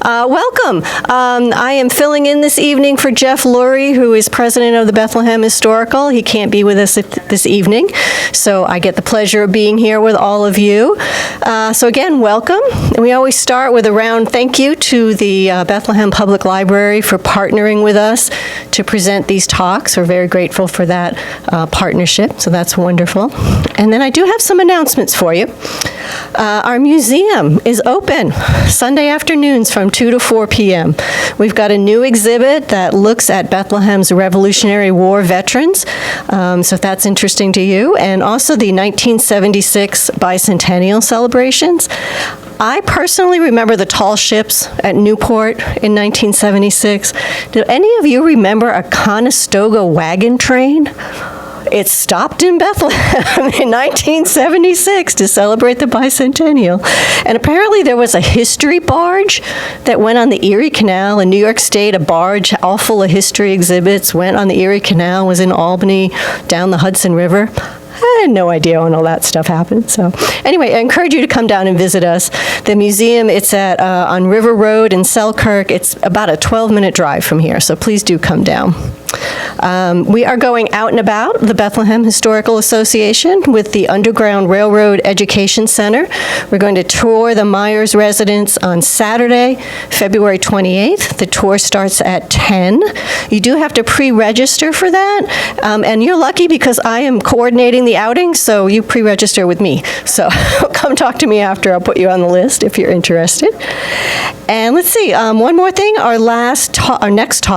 Welcome. I am filling in this evening for Jeff Lurie, who is president of the Bethlehem Historical. He can't be with us this evening, so I get the pleasure of being here with all of you. So again, welcome. And we always start with a round thank you to the Bethlehem Public Library for partnering with us to present these talks. We're very grateful for that partnership, so that's wonderful. And then I do have some announcements for you. Our museum is open Sunday afternoons from 2 to 4 p.m. We've got a new exhibit that looks at Bethlehem's Revolutionary War veterans, so if that's interesting to you, and also the 1976 bicentennial celebrations. I personally remember the tall ships at Newport in 1976. Do any of you remember a Conestoga wagon train? It stopped in Bethlehem in 1976 to celebrate the bicentennial. And apparently there was a history barge that went on the Erie Canal in New York State. A barge all full of history exhibits went on the Erie Canal, was in Albany, down the Hudson River. I had no idea when all that stuff happened. So anyway, I encourage you to come down and visit us. The museum, it's at on River Road in Selkirk. It's about a 12-minute drive from here, so please do come down. We are going out and about the Bethlehem Historical Association with the Underground Railroad Education Center. We're going to tour the Myers residence on Saturday, February 28th. The tour starts at 10. You do have to pre-register for that, and you're lucky because I am coordinating the outing, so you pre-register with me. So come talk to me after. I'll put you on the list if you're interested. And let's see, one more thing. Our next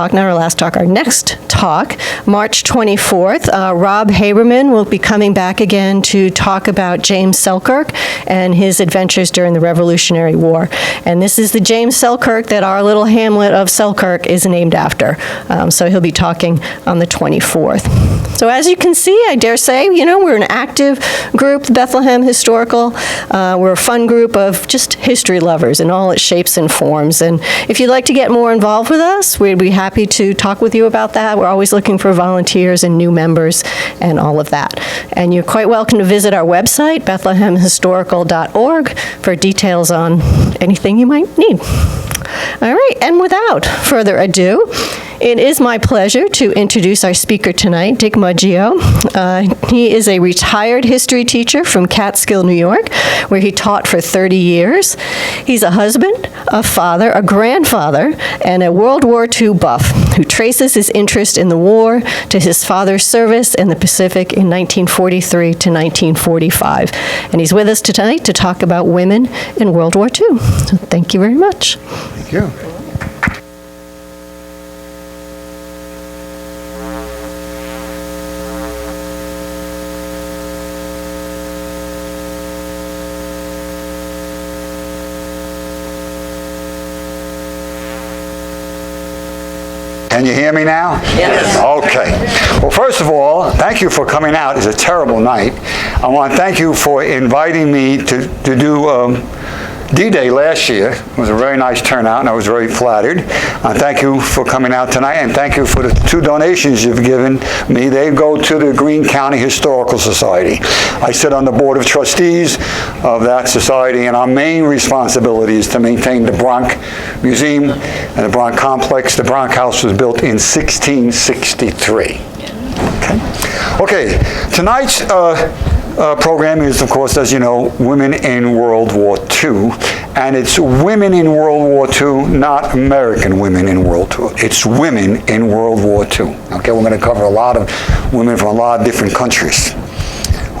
talk, March 24th, Rob Haberman will be coming back again to talk about James Selkirk and his adventures during the Revolutionary War. And this is the James Selkirk that our little hamlet of Selkirk is named after. So he'll be talking on the 24th. So as you can see, I dare say, we're an active group, the Bethlehem Historical. We're a fun group of just history lovers in all its shapes and forms. And if you'd like to get more involved with us, we'd be happy to talk with you about that. We're always looking for volunteers and new members and all of that. And you're quite welcome to visit our website, bethlehemhistorical.org, for details on anything you might need. All right, and without further ado, it is my pleasure to introduce our speaker tonight, Dick Muggeo. He is a retired history teacher from Catskill, New York, where he taught for 30 years. He's a husband, a father, a grandfather, and a World War II buff who traces his interest in the war to his father's service in the Pacific in 1943 to 1945. And he's with us tonight to talk about women in World War II. So thank you very much. Thank you. Can you hear me now? Yes. Okay. Well, first of all, thank you for coming out. It's a terrible night. I want to thank you for inviting me to do D-Day last year. It was a very nice turnout, and I was very flattered. Thank you for coming out tonight, and thank you for the 2 donations you've given me. They go to the Greene County Historical Society. I sit on the Board of Trustees of that society, and our main responsibility is to maintain the Bronx Museum and the Bronx Complex. The Bronx House was built in 1663. Okay, tonight's program is, of course, as you know, Women in World War II. And it's women in World War II, not American women in World War II. It's women in World War II. Okay, we're going to cover a lot of women from a lot of different countries.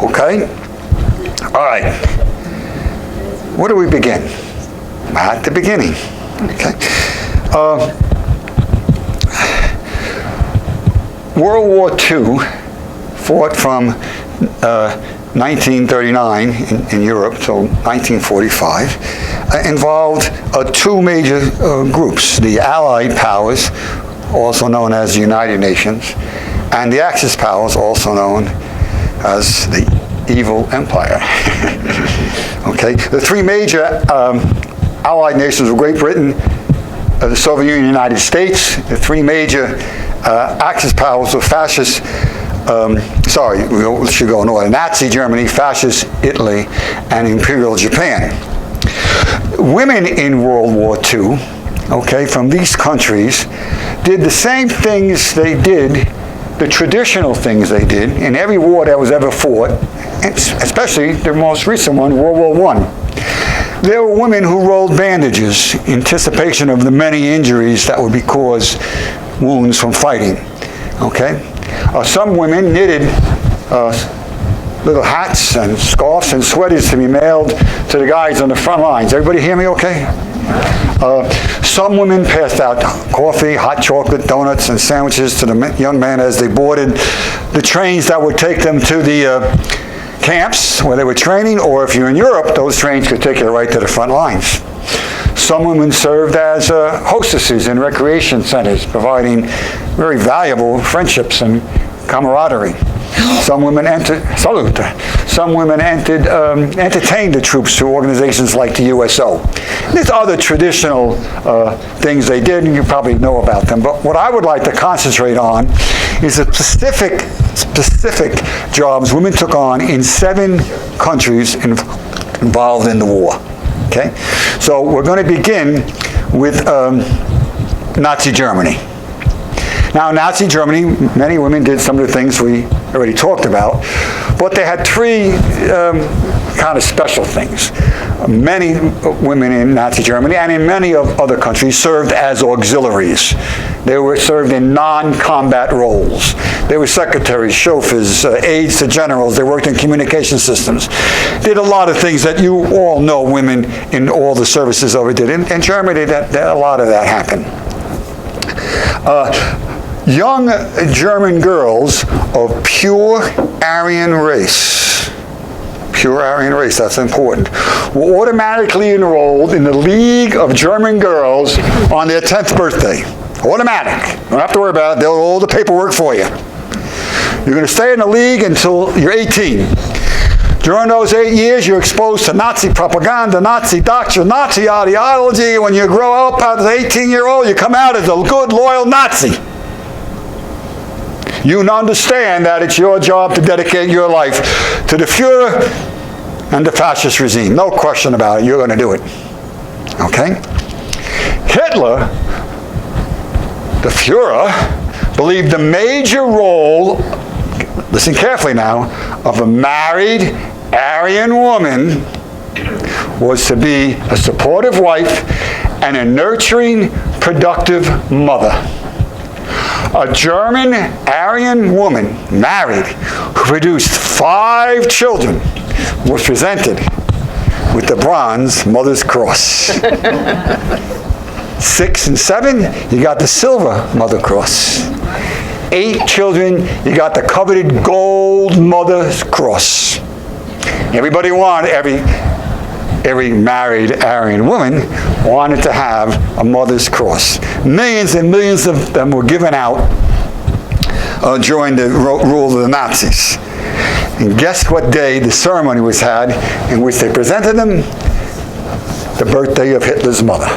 Okay? All right. Where do we begin? At the beginning. Okay. World War II fought from 1939 in Europe till 1945, involved 2 major groups, the Allied powers, also known as the United Nations, and the Axis powers, also known as the Evil Empire. Okay, the 3 major Allied nations were Great Britain, the Soviet Union, the United States. The 3 major Axis powers were fascist. We should go in order. Nazi Germany, fascist Italy, and Imperial Japan. Women in World War II okay, from these countries did the same things they did, the traditional things they did in every war that was ever fought, especially the most recent one, World War I. There were women who rolled bandages in anticipation of the many injuries that would be caused, wounds from fighting, okay? Some women knitted little hats and scarves and sweaters to be mailed to the guys on the front lines. Everybody hear me okay? Some women passed out coffee, hot chocolate, donuts, and sandwiches to the young men as they boarded the trains that would take them to the camps where they were training, or if you're in Europe, those trains could take you right to the front lines. Some women served as hostesses in recreation centers, providing very valuable friendships and camaraderie. Some women entertained the troops through organizations like the USO. There's other traditional things they did, and you probably know about them. But what I would like to concentrate on is the specific jobs women took on in 7 countries involved in the war. Okay, so we're going to begin with Nazi Germany. Now, Nazi Germany, many women did some of the things we already talked about, but they had 3 kind of special things. Many women in Nazi Germany and in many of other countries served as auxiliaries. They were served in non-combat roles. They were secretaries, chauffeurs, aides to generals. They worked in communication systems. Did a lot of things that you all know women in all the services over did. In Germany, a lot of that happened. Young German girls of pure Aryan race, that's important, were automatically enrolled in the League of German Girls on their 10th birthday. Automatic. You don't have to worry about it. They'll do all the paperwork for you. You're going to stay in the league until you're 18. During those 8 years, you're exposed to Nazi propaganda, Nazi doctrine, Nazi ideology. When you grow up as an 18-year-old, you come out as a good, loyal Nazi. You understand that it's your job to dedicate your life to the Führer and the fascist regime. No question about it. You're going to do it. Okay? Hitler, the Führer, believed the major role, listen carefully now, of a married Aryan woman was to be a supportive wife and a nurturing, productive mother. A German Aryan woman, married, who produced 5 children, was presented with the bronze Mother's Cross. 6 and 7, you got the silver Mother Cross. 8 children, you got the coveted gold Mother's Cross. Everybody wanted, every married Aryan woman wanted to have a Mother's Cross. Millions and millions of them were given out during the rule of the Nazis. And guess what day the ceremony was had in which they presented them? The birthday of Hitler's mother.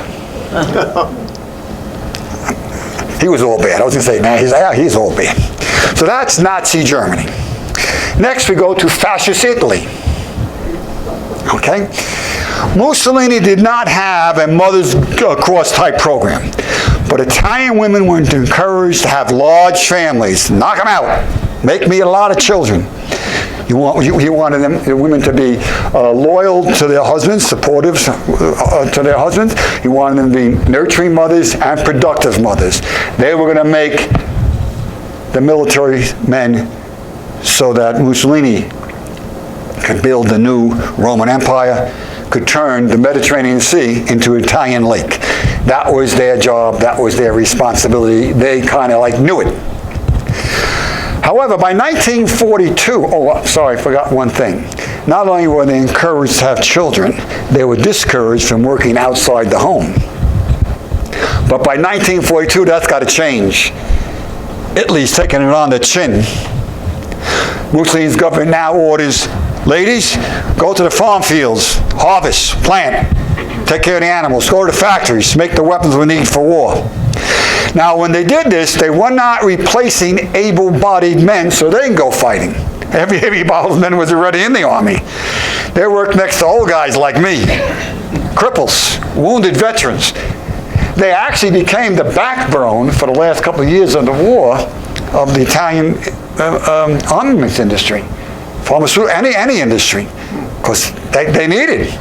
He was all bad. I was going to say, man, he's all bad. So that's Nazi Germany. Next we go to fascist Italy. Okay? Mussolini did not have a Mother's Cross type program, but Italian women were encouraged to have large families. Knock them out. Make me a lot of children. He wanted the women to be loyal to their husbands, supportive to their husbands. He wanted them to be nurturing mothers and productive mothers. They were going to make the military men so that Mussolini could build the new Roman Empire, could turn the Mediterranean Sea into an Italian lake. That was their job. That was their responsibility. They kind of like knew it. However, by 1942, I forgot one thing. Not only were they encouraged to have children, they were discouraged from working outside the home. But by 1942, that's got to change. Italy's taking it on the chin. Mussolini's government now orders, ladies, go to the farm fields, harvest, plant, take care of the animals, go to the factories, make the weapons we need for war. Now, when they did this, they were not replacing able-bodied men so they can go fighting. Every able-bodied man was already in the army. They worked next to old guys like me, cripples, wounded veterans. They actually became the backbone for the last couple of years of the war of the Italian armaments industry, pharmaceutical, any industry, because they needed it.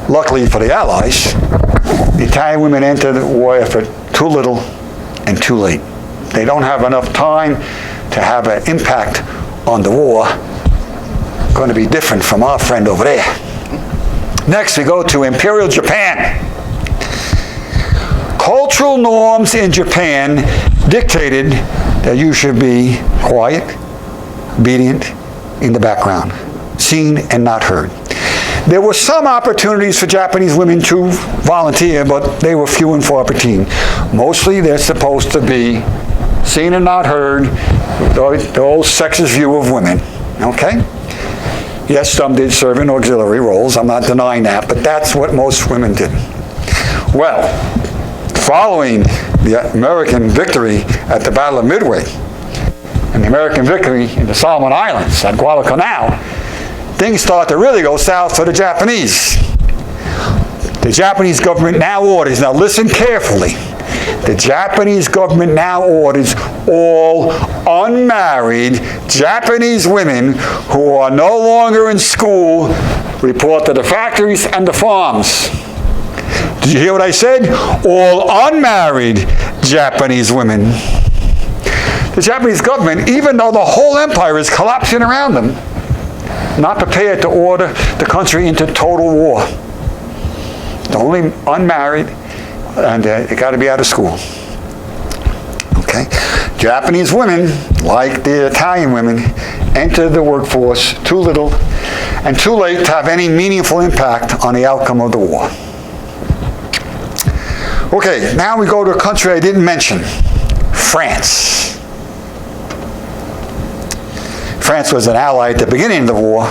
Luckily for the Allies, the Italian women entered the war effort too little and too late. They don't have enough time to have an impact on the war. Going to be different from our friend over there. Next, we go to Imperial Japan. Cultural norms in Japan dictated that you should be quiet, obedient, in the background, seen and not heard. There were some opportunities for Japanese women to volunteer, but they were few and far between. Mostly, they're supposed to be seen and not heard, the old sexist view of women, okay? Yes, some did serve in auxiliary roles, I'm not denying that, but that's what most women did. Well, following the American victory at the Battle of Midway, and the American victory in the Solomon Islands at Guadalcanal, things start to really go south for the Japanese. The Japanese government now orders, now listen carefully, the Japanese government now orders all unmarried Japanese women who are no longer in school report to the factories and the farms. Did you hear what I said? All unmarried Japanese women. The Japanese government, even though the whole empire is collapsing around them, not prepared to order the country into total war. The only unmarried, and they got to be out of school. Okay? Japanese women, like the Italian women, enter the workforce too little and too late to have any meaningful impact on the outcome of the war. Okay, now we go to a country I didn't mention, France. France was an ally at the beginning of the war.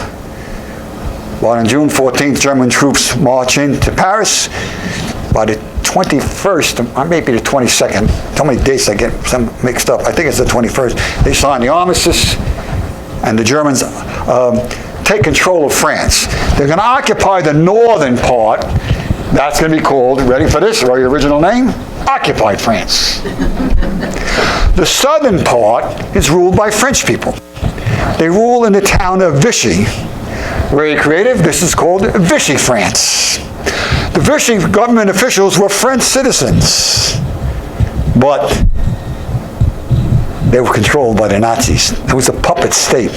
But on June 14th, German troops march into Paris. By the 21st, or maybe the 22nd, so many dates I get some mixed up. I think it's the 21st. They sign the armistice, and the Germans take control of France. They're going to occupy the northern part. That's going to be called, ready for this, or your original name? Occupied France. The southern part is ruled by French people. They rule in the town of Vichy. Very creative. This is called Vichy France. The Vichy government officials were French citizens, but they were controlled by the Nazis. It was a puppet state.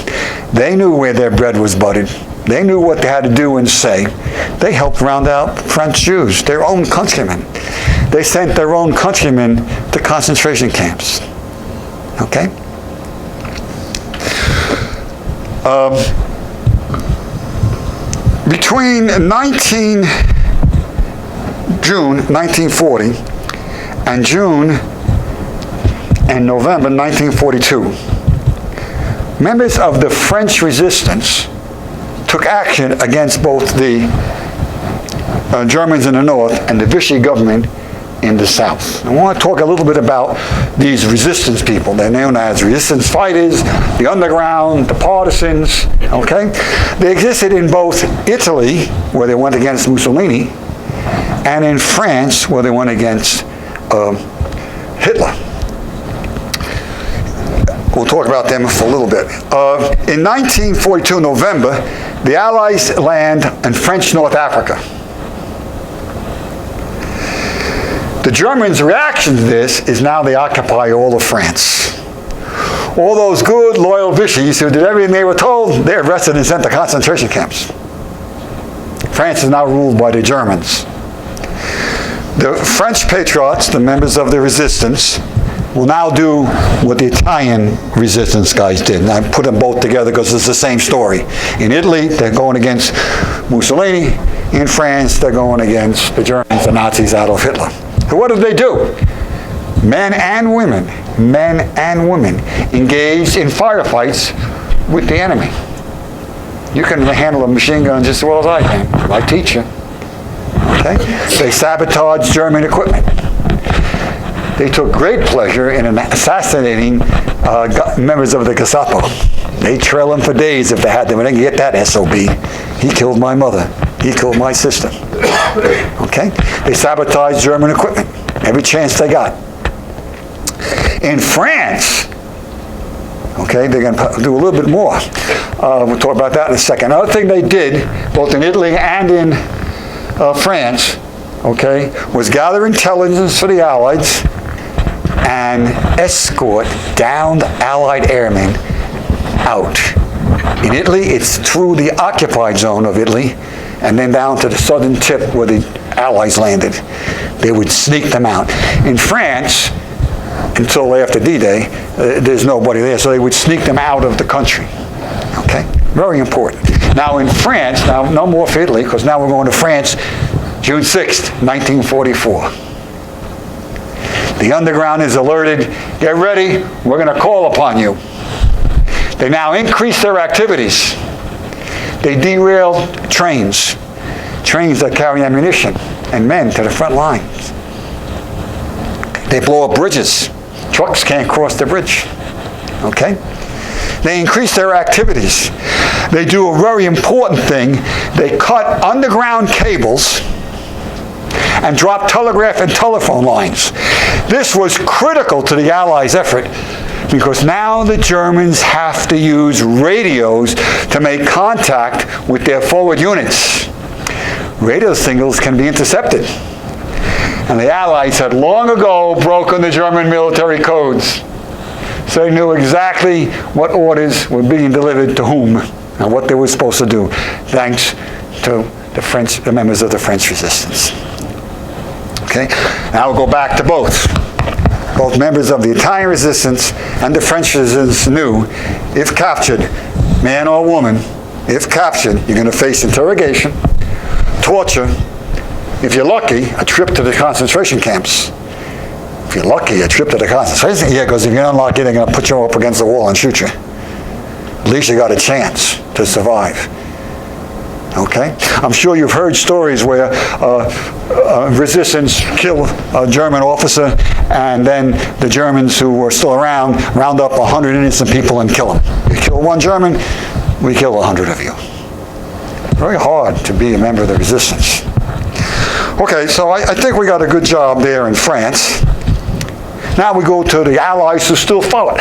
They knew where their bread was buttered. They knew what they had to do and say. They helped round out French Jews, their own countrymen. They sent their own countrymen to concentration camps. Okay? Between June 1940 and June and November 1942, members of the French resistance took action against both the Germans in the north and the Vichy government in the south. I want to talk a little bit about these resistance people. They're known as resistance fighters, the underground, the partisans, okay? They existed in both Italy, where they went against Mussolini, and in France, where they went against Hitler. We'll talk about them for a little bit. In 1942, November, the Allies land in French North Africa. The Germans' reaction to this is now they occupy all of France. All those good, loyal Vichy's who did everything they were told, they're arrested and sent to concentration camps. France is now ruled by the Germans. The French patriots, the members of the resistance, will now do what the Italian resistance guys did. And I put them both together because it's the same story. In Italy, they're going against Mussolini. In France, they're going against the Germans, the Nazis, Adolf Hitler. So what did they do? Men and women engaged in firefights with the enemy. You can handle a machine gun just as well as I can. I teach you. Okay? They sabotaged German equipment. They took great pleasure in assassinating members of the Gestapo. They trail them for days if they had them. And they can get that SOB. He killed my mother. He killed my sister. Okay? They sabotaged German equipment every chance they got. In France, okay, they're going to do a little bit more. We'll talk about that in a second. Another thing they did, both in Italy and in France, okay, was gather intelligence for the Allies and escort downed Allied airmen out. In Italy, it's through the occupied zone of Italy and then down to the southern tip where the Allies landed. They would sneak them out. In France, until after D-Day, there's nobody there, so they would sneak them out of the country. Okay? Very important. Now in France, now no more for Italy, because now we're going to France, June 6th, 1944. The underground is alerted, get ready, we're going to call upon you. They now increase their activities. They derail trains that carry ammunition and men to the front lines. They blow up bridges. Trucks can't cross the bridge. Okay? They increase their activities. They do a very important thing. They cut underground cables and drop telegraph and telephone lines. This was critical to the Allies' effort because now the Germans have to use radios to make contact with their forward units. Radio signals can be intercepted. And the Allies had long ago broken the German military codes. So they knew exactly what orders were being delivered to whom and what they were supposed to do, thanks to the members of the French resistance. Okay? Now we'll go back to both. Both members of the Italian resistance and the French resistance knew, if captured, man or woman, if captured, you're going to face interrogation, torture, if you're lucky, a trip to the concentration camps. If you're lucky, a trip to the concentration, yeah, because if you're unlucky, they're going to put you up against the wall and shoot you. At least you got a chance to survive. Okay? I'm sure you've heard stories where resistance killed a German officer, and then the Germans who were still around round up 100 innocent people and kill them. You kill one German, we kill 100 of you. Very hard to be a member of the resistance. Okay, so I think we got a good job there in France. Now we go to the Allies who still fought.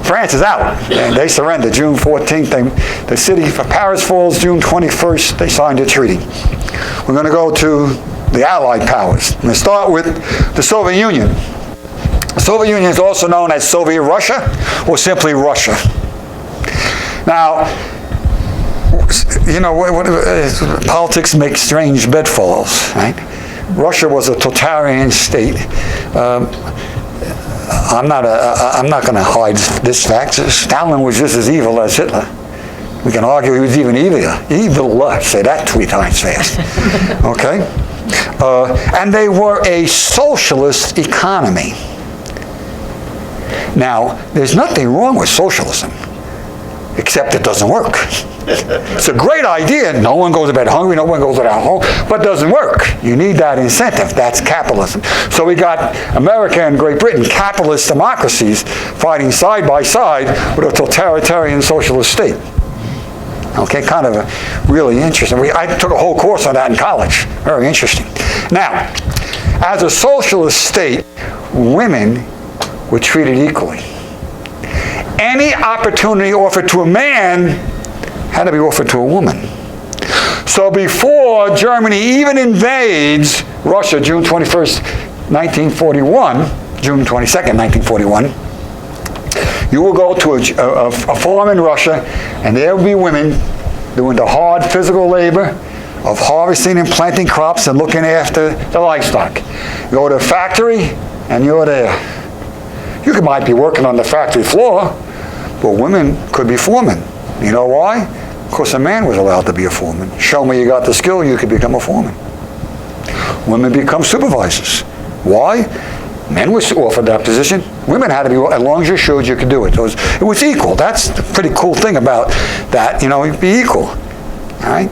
France is out, and they surrendered June 14th. The city of Paris falls June 21st. They signed a treaty. We're going to go to the Allied powers. I'm going to start with the Soviet Union. The Soviet Union is also known as Soviet Russia or simply Russia. Now, you know, politics make strange bedfellows, right? Russia was a totalitarian state. I'm not going to hide this fact. Stalin was just as evil as Hitler. We can argue he was even eviler. Say that 3 times fast. Okay? And they were a socialist economy. Now, there's nothing wrong with socialism, except it doesn't work. It's a great idea. No one goes to bed hungry, no one goes without home, but it doesn't work. You need that incentive. That's capitalism. So we got America and Great Britain, capitalist democracies, fighting side by side with a totalitarian socialist state. Okay, kind of really interesting. I took a whole course on that in college. Very interesting. Now, as a socialist state, women were treated equally. Any opportunity offered to a man had to be offered to a woman. So before Germany even invades Russia, June 21st, 1941, June 22nd, 1941, you will go to a farm in Russia, and there will be women doing the hard physical labor of harvesting and planting crops and looking after the livestock. You go to a factory, and you're there. You might be working on the factory floor, but women could be foremen. You know why? Because a man was allowed to be a foreman. Show me you got the skill, you could become a foreman. Women become supervisors. Why? Men were offered that position. Women had to be, as long as you showed you could do it. So it was equal. That's the pretty cool thing about that, you know, be equal. All right?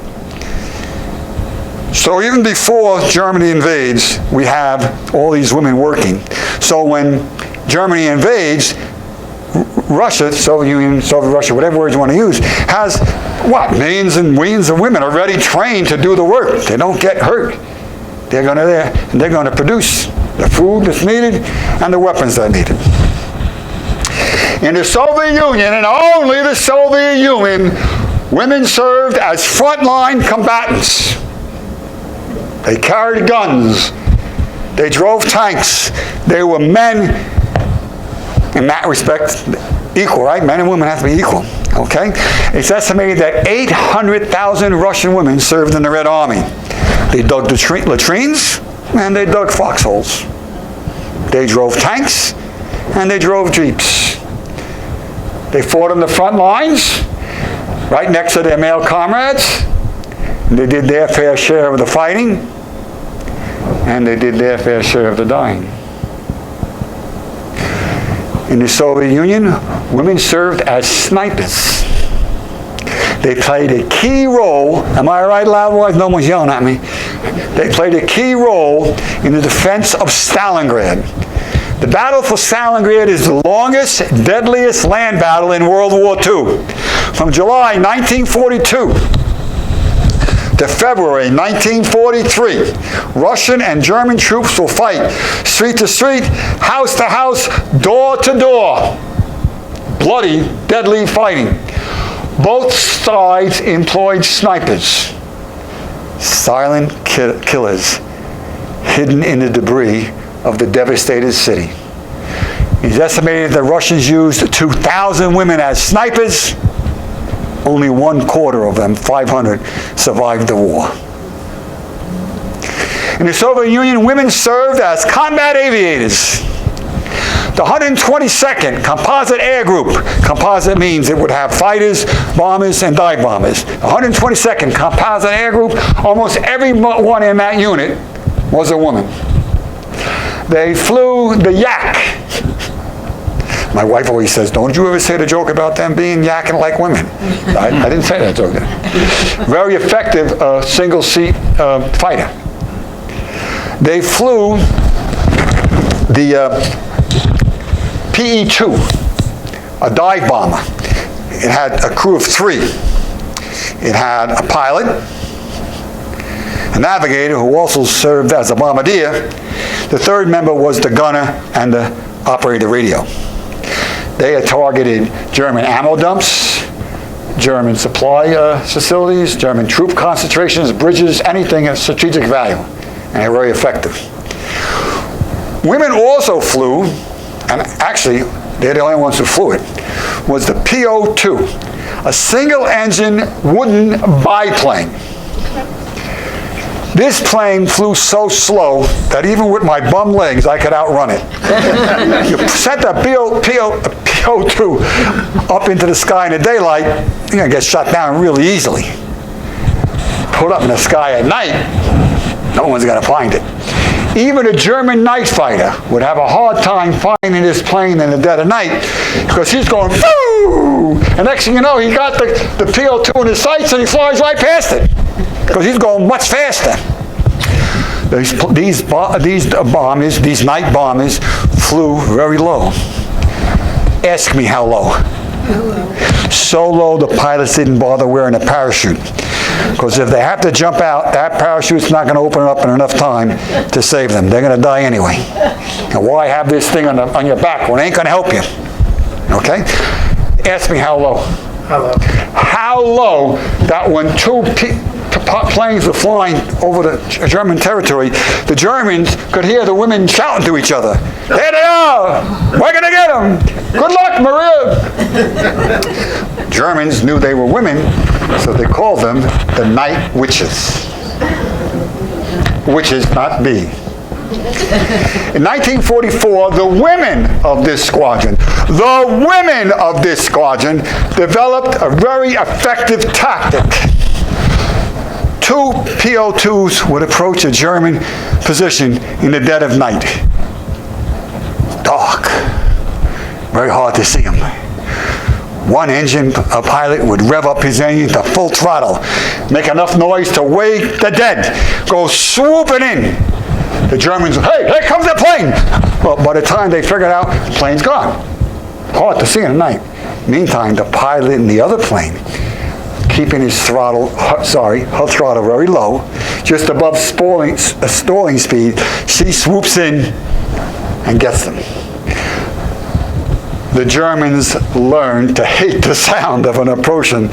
So even before Germany invades, we have all these women working. So when Germany invades, Russia, Soviet Union, Soviet Russia, whatever words you want to use, has, what, millions and millions of women already trained to do the work. They don't get hurt. They're going to there, and they're going to produce the food that's needed and the weapons that are needed. In the Soviet Union, and only the Soviet Union, women served as frontline combatants. They carried guns. They drove tanks. They were men, in that respect, equal, right? Men and women have to be equal, okay? It's estimated that 800,000 Russian women served in the Red Army. They dug the latrines, and they dug foxholes. They drove tanks, and they drove jeeps. They fought on the front lines, right next to their male comrades. They did their fair share of the fighting, and they did their fair share of the dying. In the Soviet Union, women served as snipers. They played a key role, am I right, loud boys? No one's yelling at me. They played a key role in the defense of Stalingrad. The battle for Stalingrad is the longest, deadliest land battle in World War II. From July 1942 to February 1943, Russian and German troops will fight street to street, house to house, door to door. Bloody, deadly fighting. Both sides employed snipers, silent killers, hidden in the debris of the devastated city. It's estimated the Russians used 2,000 women as snipers. Only 1/4 of them, 500, survived the war. In the Soviet Union, women served as combat aviators. The 122nd Composite Air Group, composite means it would have fighters, bombers, and dive bombers. The 122nd Composite Air Group, almost everyone in that unit was a woman. They flew the Yak. My wife always says, don't you ever say the joke about them being yakking like women. I didn't say that joke. Very effective single-seat fighter. They flew the PE-2, a dive bomber. It had a crew of 3. It had a pilot, a navigator who also served as a bombardier. The third member was the gunner and the operator radio. They had targeted German ammo dumps, German supply facilities, German troop concentrations, bridges, anything of strategic value, and they were very effective. Women also flew, and actually they're the only ones who flew it, was the PO-2, a single-engine wooden biplane. This plane flew so slow that even with my bum legs, I could outrun it. You sent that PO-2 up into the sky in the daylight, you're going to get shot down really easily. Put up in the sky at night, no one's going to find it. Even a German night fighter would have a hard time finding this plane in the dead of night because he's going, boo! And next thing you know, he got the PO-2 in his sights and he flies right past it because he's going much faster. These night bombers flew very low. Ask me how low. So low the pilots didn't bother wearing a parachute. Because if they have to jump out, that parachute's not going to open up in enough time to save them. They're going to die anyway. And why have this thing on your back when it ain't going to help you? Okay? Ask me how low. How low that when 2 planes were flying over the German territory, the Germans could hear the women shouting to each other. There they are! We're going to get them! Good luck, Maria! Germans knew they were women, so they called them the Night Witches. Witches, not bee. In 1944, the women of this squadron developed a very effective tactic. 2 PO-2s would approach a German position in the dead of night. Dark. Very hard to see them. One a pilot would rev up his engine to full throttle, make enough noise to wake the dead, go swooping in. The Germans, hey, here comes the plane! Well, by the time they figured out, the plane's gone. hard to see in the night. Meantime, the pilot in the other plane, keeping his throttle, her throttle very low, just above stalling speed, she swoops in and gets them. The Germans learned to hate the sound of an approaching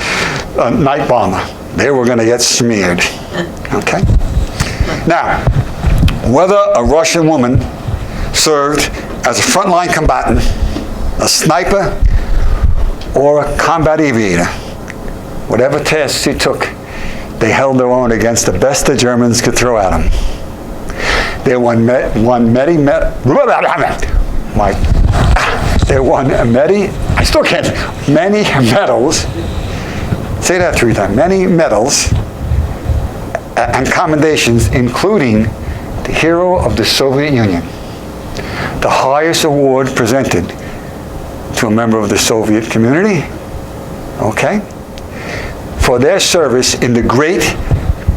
night bomber. They were going to get smeared. Okay? Now, whether a Russian woman served as a frontline combatant, a sniper, or a combat aviator, whatever task she took, they held their own against the best the Germans could throw at them. They won many medals. Say that 3 times. Many medals and commendations, including the Hero of the Soviet Union, the highest award presented to a member of the Soviet community, okay, for their service in the Great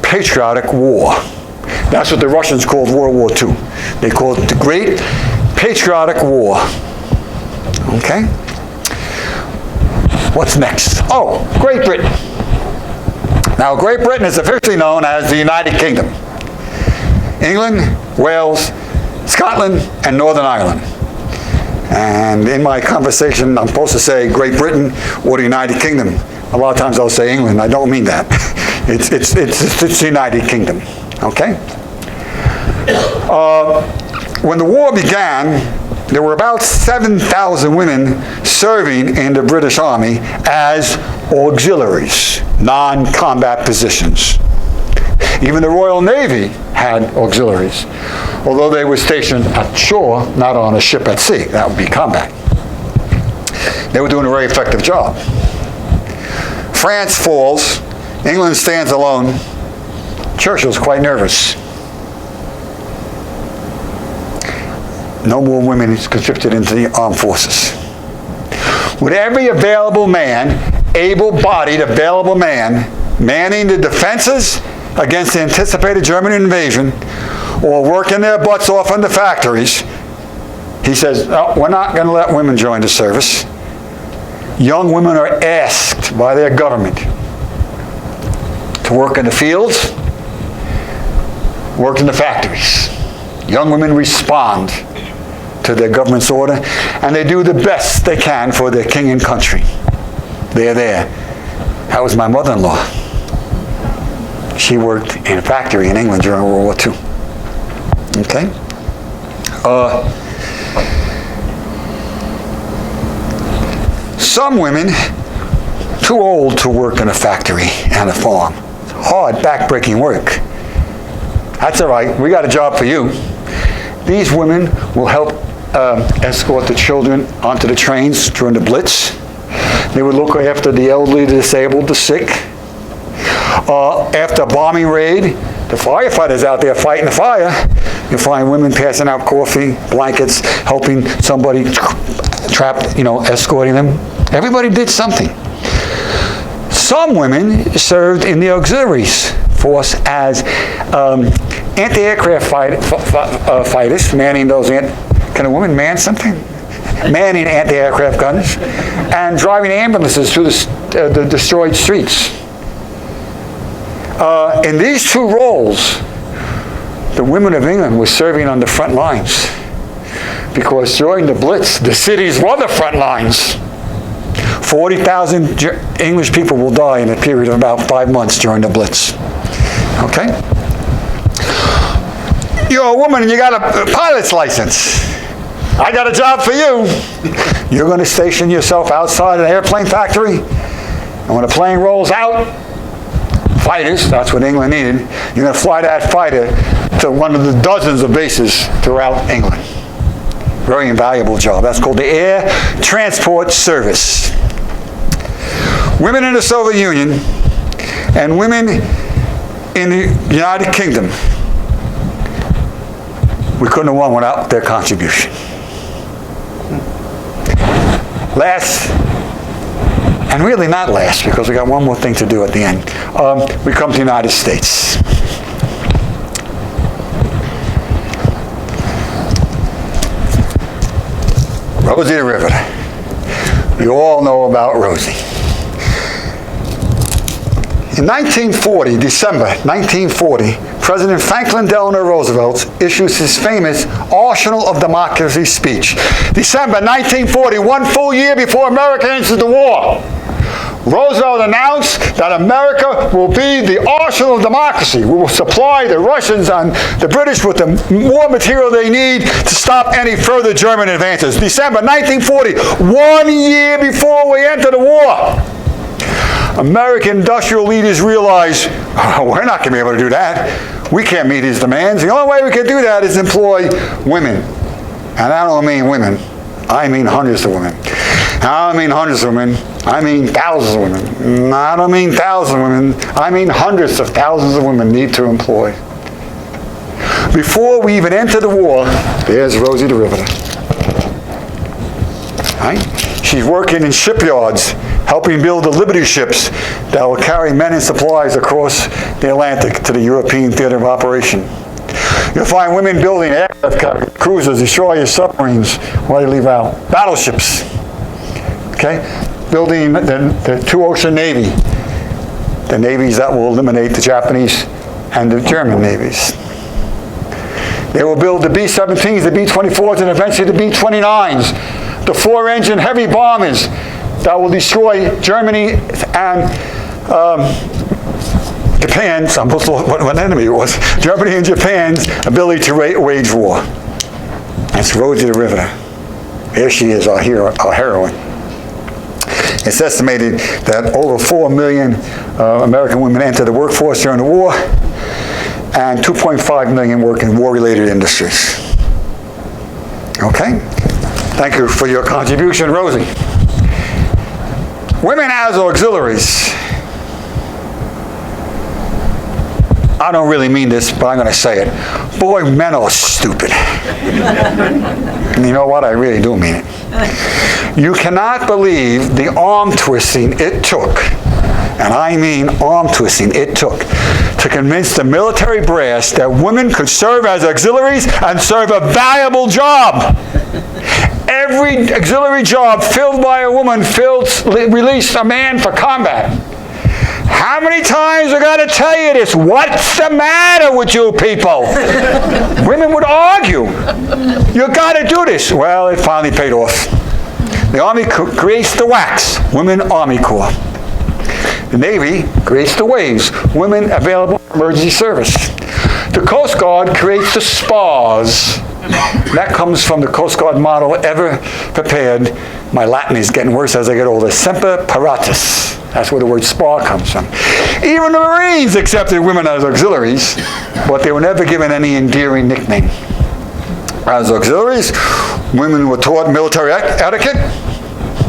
Patriotic War. That's what the Russians called World War II. They called it the Great Patriotic War. Okay? What's next? Oh, Great Britain. Now, Great Britain is officially known as the United Kingdom. England, Wales, Scotland, and Northern Ireland. And in my conversation, I'm supposed to say Great Britain or the United Kingdom. A lot of times I'll say England. I don't mean that. It's the United Kingdom. Okay? When the war began, there were about 7,000 women serving in the British Army as auxiliaries, non-combat positions. Even the Royal Navy had auxiliaries, although they were stationed at shore, not on a ship at sea. That would be combat. They were doing a very effective job. France falls, England stands alone. Churchill's quite nervous. No more women conscripted into the armed forces. With every available man, able-bodied available man, manning the defenses against the anticipated German invasion, or working their butts off in the factories, he says, oh, we're not going to let women join the service. Young women are asked by their government to work in the fields, work in the factories. Young women respond to their government's order, and they do the best they can for their king and country. They're there. That was my mother-in-law. She worked in a factory in England during World War II. Okay? Some women, too old to work in a factory and a farm. It's hard, back-breaking work. That's all right. We got a job for you. These women will help escort the children onto the trains during the Blitz. They would look after the elderly, the disabled, the sick. After a bombing raid, the firefighters out there fighting the fire, you'll find women passing out coffee, blankets, helping somebody trapped, escorting them. Everybody did something. Some women served in the auxiliaries force as anti-aircraft fighters, manning those. Can a woman man something? Manning anti-aircraft guns and driving ambulances through the destroyed streets. In these two roles, the women of England were serving on the front lines, because during the Blitz, the cities were the front lines. 40,000 English people will die in a period of about 5 months during the Blitz. Okay? You're a woman and you got a pilot's license. I got a job for you. You're going to station yourself outside an airplane factory, and when a plane rolls out, fighters, that's what England needed, you're going to fly that fighter to one of the dozens of bases throughout England. Very invaluable job. That's called the Air Transport Service. Women in the Soviet Union and women in the United Kingdom, we couldn't have won without their contribution. Last, and really not last, because we got one more thing to do at the end. We come to the United States. Rosie the Riveter. You all know about Rosie. In 1940, December 1940, President Franklin Delano Roosevelt issues his famous Arsenal of Democracy speech. December 1940, one full year before America enters the war. Roosevelt announced that America will be the arsenal of democracy. We will supply the Russians and the British with the war material they need to stop any further German advances. December 1940, 1 year before we enter the war. American industrial leaders realize, we're not going to be able to do that. We can't meet his demands. The only way we can do that is employ women. And I don't mean women. I mean hundreds of women. I don't mean hundreds of women. I mean thousands of women. I don't mean thousands of women. I mean hundreds of thousands of women need to employ. Before we even enter the war, there's Rosie the Riveter. Right? She's working in shipyards, helping build the Liberty ships that will carry men and supplies across the Atlantic to the European theater of operation. You'll find women building aircraft, cruisers, destroyers, submarines. What do you leave out? Battleships. Okay? Building the two-ocean navy. The navies that will eliminate the Japanese and the German navies. They will build the B-17s, the B-24s, and eventually the B-29s. The four-engine heavy bombers that will destroy Germany and Japan's, I almost lost what enemy it was, Germany and Japan's ability to wage war. That's Rosie the Riveter. There she is, our hero, our heroine. It's estimated that over 4 million American women entered the workforce during the war, and 2.5 million work in war-related industries. Okay? Thank you for your contribution, Rosie. Women as auxiliaries. I don't really mean this, but I'm going to say it. Boy, men are stupid. And you know what? I really do mean it. You cannot believe the arm twisting it took, and I mean arm twisting it took, to convince the military brass that women could serve as auxiliaries and serve a valuable job. Every auxiliary job filled by a woman released a man for combat. How many times I got to tell you this? What's the matter with you people? Women would argue. You got to do this. Well, it finally paid off. The Army creates the WACs, Women Army Corps. The Navy creates the WAVs, Women Available for Emergency Service. The Coast Guard creates the SPAs. That comes from the Coast Guard motto, ever prepared. My Latin is getting worse as I get older. Semper paratus. That's where the word SPA comes from. Even the Marines accepted women as auxiliaries, but they were never given any endearing nickname. As auxiliaries, women were taught military etiquette.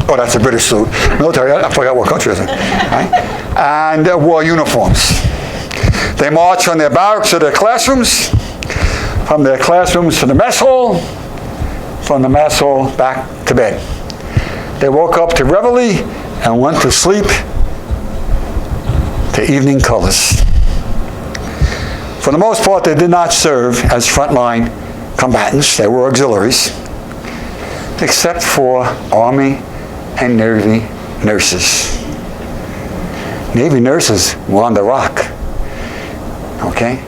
Oh, that's a British salute. Military, I forgot what country it is. Right? And wore uniforms. They marched from their barracks to their classrooms, from their classrooms to the mess hall, from the mess hall back to bed. They woke up to reveille and went to sleep to evening colors. For the most part, they did not serve as frontline combatants. They were auxiliaries, except for Army and Navy nurses. Navy nurses were on the rock. Okay?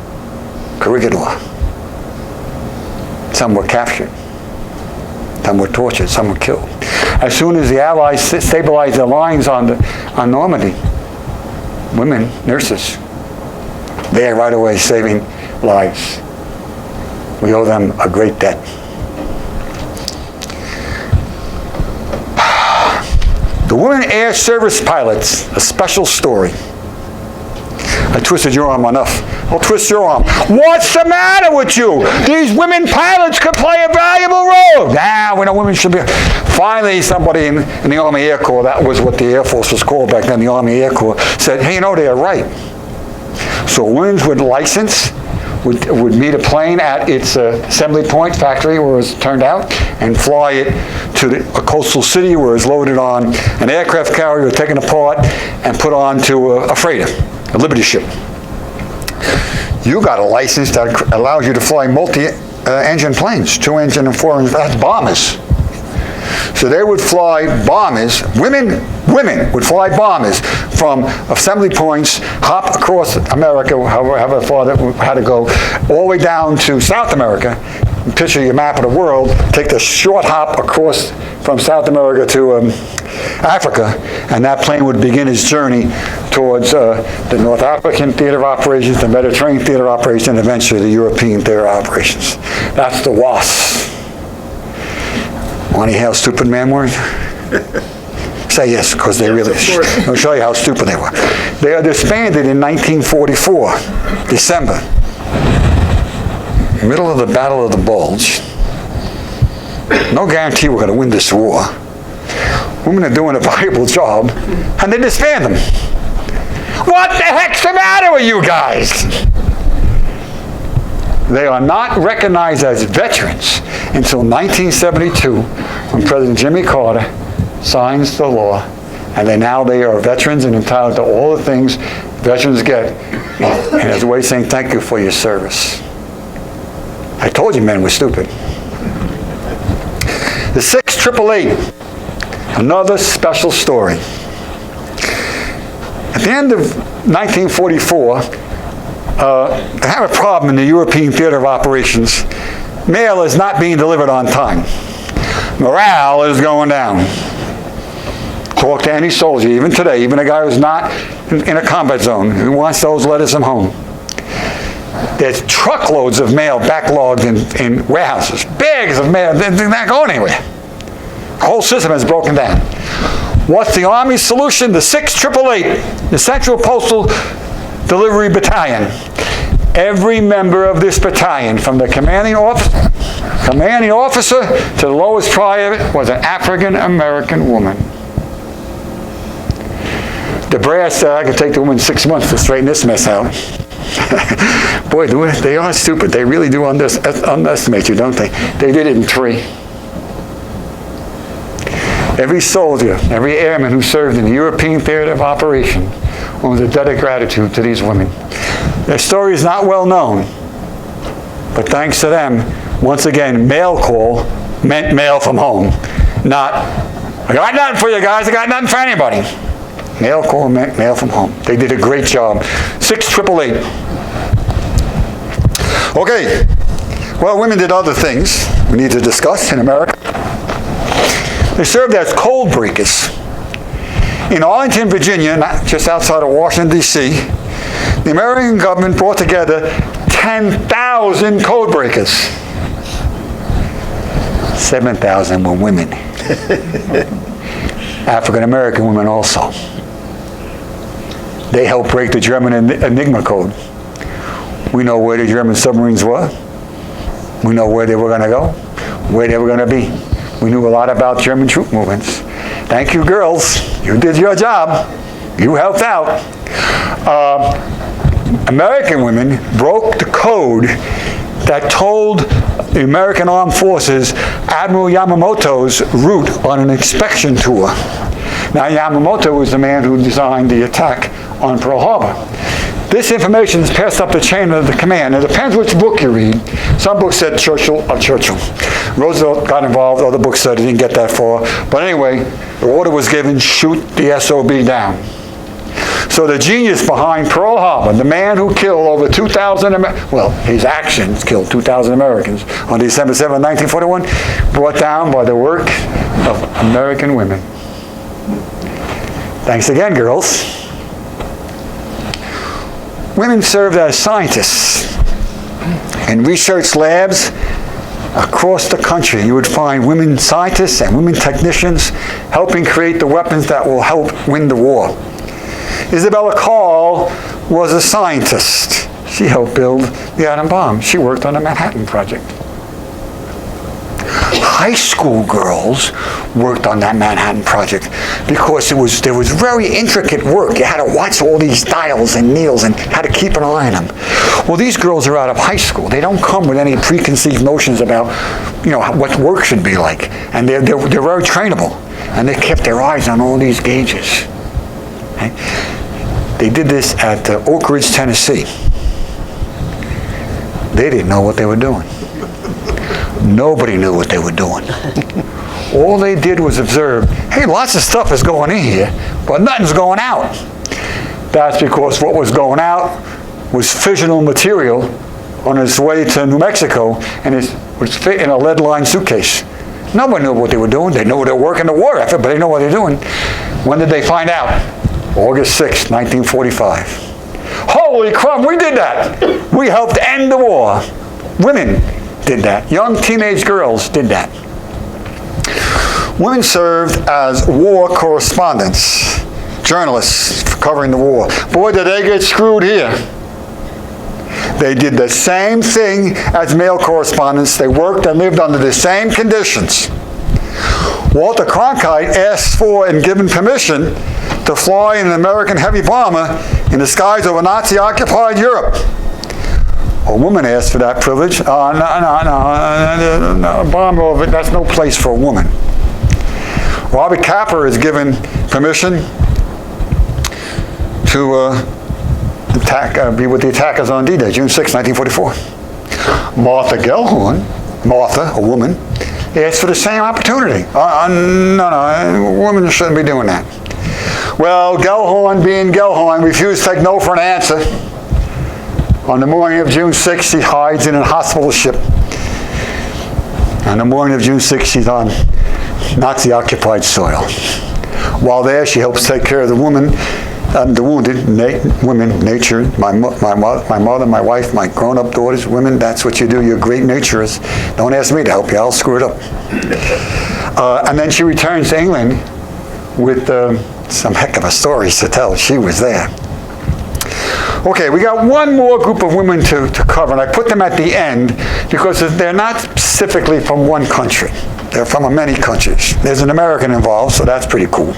Corregidor. Some were captured. Some were tortured. Some were killed. As soon as the Allies stabilized their lines on Normandy, women, nurses, there right away saving lives. We owe them a great debt. The women air service pilots, a special story. I twisted your arm enough. I'll twist your arm. What's the matter with you? These women pilots could play a valuable role. Nah, we know women should be. Finally, somebody in the Army Air Corps, that was what the Air Force was called back then, the Army Air Corps, said, hey, you know, they're right. So women with license would meet a plane at its assembly point factory where it was turned out and fly it to a coastal city where it's loaded on an aircraft carrier, taken apart and put onto a freighter, a Liberty ship. You got a license that allows you to fly multi-engine planes, 2-engine and 4-engine, that's bombers. So they would fly bombers, women would fly bombers from assembly points, hop across America, however far that had to go, all the way down to South America. Picture your map of the world, take the short hop across from South America to Africa, and that plane would begin its journey towards the North African theater of operations, the Mediterranean theater of operations, and eventually the European theater of operations. That's the WASP. Want to hear how stupid men were? Say yes, because they really, I'll show you how stupid they were. They are disbanded in 1944, December. Middle of the Battle of the Bulge. No guarantee we're going to win this war. Women are doing a valuable job, and they disband them. What the heck's the matter with you guys? They are not recognized as veterans until 1972, when President Jimmy Carter signs the law, and they are veterans and entitled to all the things veterans get, and as a way of saying thank you for your service. I told you men were stupid. The 6888, another special story. At the end of 1944, they have a problem in the European theater of operations. Mail is not being delivered on time. Morale is going down. Talk to any soldier, even today, even a guy who's not in a combat zone, who wants those letters from home. There's truckloads of mail backlogged in warehouses. Bags of mail, they're not going anywhere. The whole system is broken down. What's the Army's solution? The 6888, the Central Postal Delivery Battalion. Every member of this battalion, from the commanding officer to the lowest private, was an African-American woman. The brass said, I could take the woman 6 months to straighten this mess out. Boy, they are stupid. They really do underestimate you, don't they? They did it in 3. Every soldier, every airman who served in the European theater of operation owes a debt of gratitude to these women. Their story is not well known, but thanks to them, once again, mail call meant mail from home. Not, I got nothing for you guys, I got nothing for anybody. Mail call meant mail from home. They did a great job. 6888. Okay, well, women did other things we need to discuss in America. They served as code breakers. In Arlington, Virginia, not just outside of Washington, D.C., the American government brought together 10,000 code breakers. 7,000 were women. African-American women also. They helped break the German Enigma code. We know where the German submarines were. We know where they were going to go, where they were going to be. We knew a lot about German troop movements. Thank you, girls. You did your job. You helped out. American women broke the code that told the American Armed Forces Admiral Yamamoto's route on an inspection tour. Now, Yamamoto was the man who designed the attack on Pearl Harbor. This information is passed up the chain of the command. It depends which book you read. Some books said Churchill. Roosevelt got involved. Other books said he didn't get that far. But anyway, the order was given, shoot the SOB down. So the genius behind Pearl Harbor, the man who killed over 2,000, his actions killed 2,000 Americans on December 7, 1941, brought down by the work of American women. Thanks again, girls. Women served as scientists in research labs across the country. You would find women scientists and women technicians helping create the weapons that will help win the war. Isabella Carl was a scientist. She helped build the atom bomb. She worked on the Manhattan Project. High school girls worked on that Manhattan Project because there was very intricate work. You had to watch all these dials and needles and had to keep an eye on them. Well, these girls are out of high school. They don't come with any preconceived notions about, what work should be like. And they're very trainable. And they kept their eyes on all these gauges. Okay? They did this at Oak Ridge, Tennessee. They didn't know what they were doing. Nobody knew what they were doing. All they did was observe, hey, lots of stuff is going in here, but nothing's going out. That's because what was going out was fissional material on its way to New Mexico, and it was fit in a lead-lined suitcase. Nobody knew what they were doing. They knew they were working the war effort, but they know what they're doing. When did they find out? August 6, 1945. Holy crap, we did that. We helped end the war. Women did that. Young teenage girls did that. Women served as war correspondents, journalists covering the war. Boy, did they get screwed here. They did the same thing as male correspondents. They worked and lived under the same conditions. Walter Cronkite asked for and given permission to fly in an American heavy bomber in the skies over Nazi-occupied Europe. A woman asked for that privilege. No, bomber over, that's no place for a woman. Robert Capa is given permission to be with the attackers on D-Day, June 6, 1944. Martha Gellhorn, Martha, a woman, asked for the same opportunity. No, women shouldn't be doing that. Well, Gellhorn, being Gellhorn, refused to take no for an answer. On the morning of June 6, she hides in a hospital ship. On the morning of June 6, she's on Nazi-occupied soil. While there, she helps take care of the wounded women, nature, my mother, my wife, my grown-up daughters, women. That's what you do. You're great naturers. Don't ask me to help you. I'll screw it up. And then she returns to England with some heck of a stories to tell. She was there. Okay, we got one more group of women to cover, and I put them at the end because they're not specifically from one country. They're from many countries. There's an American involved, so that's pretty cool.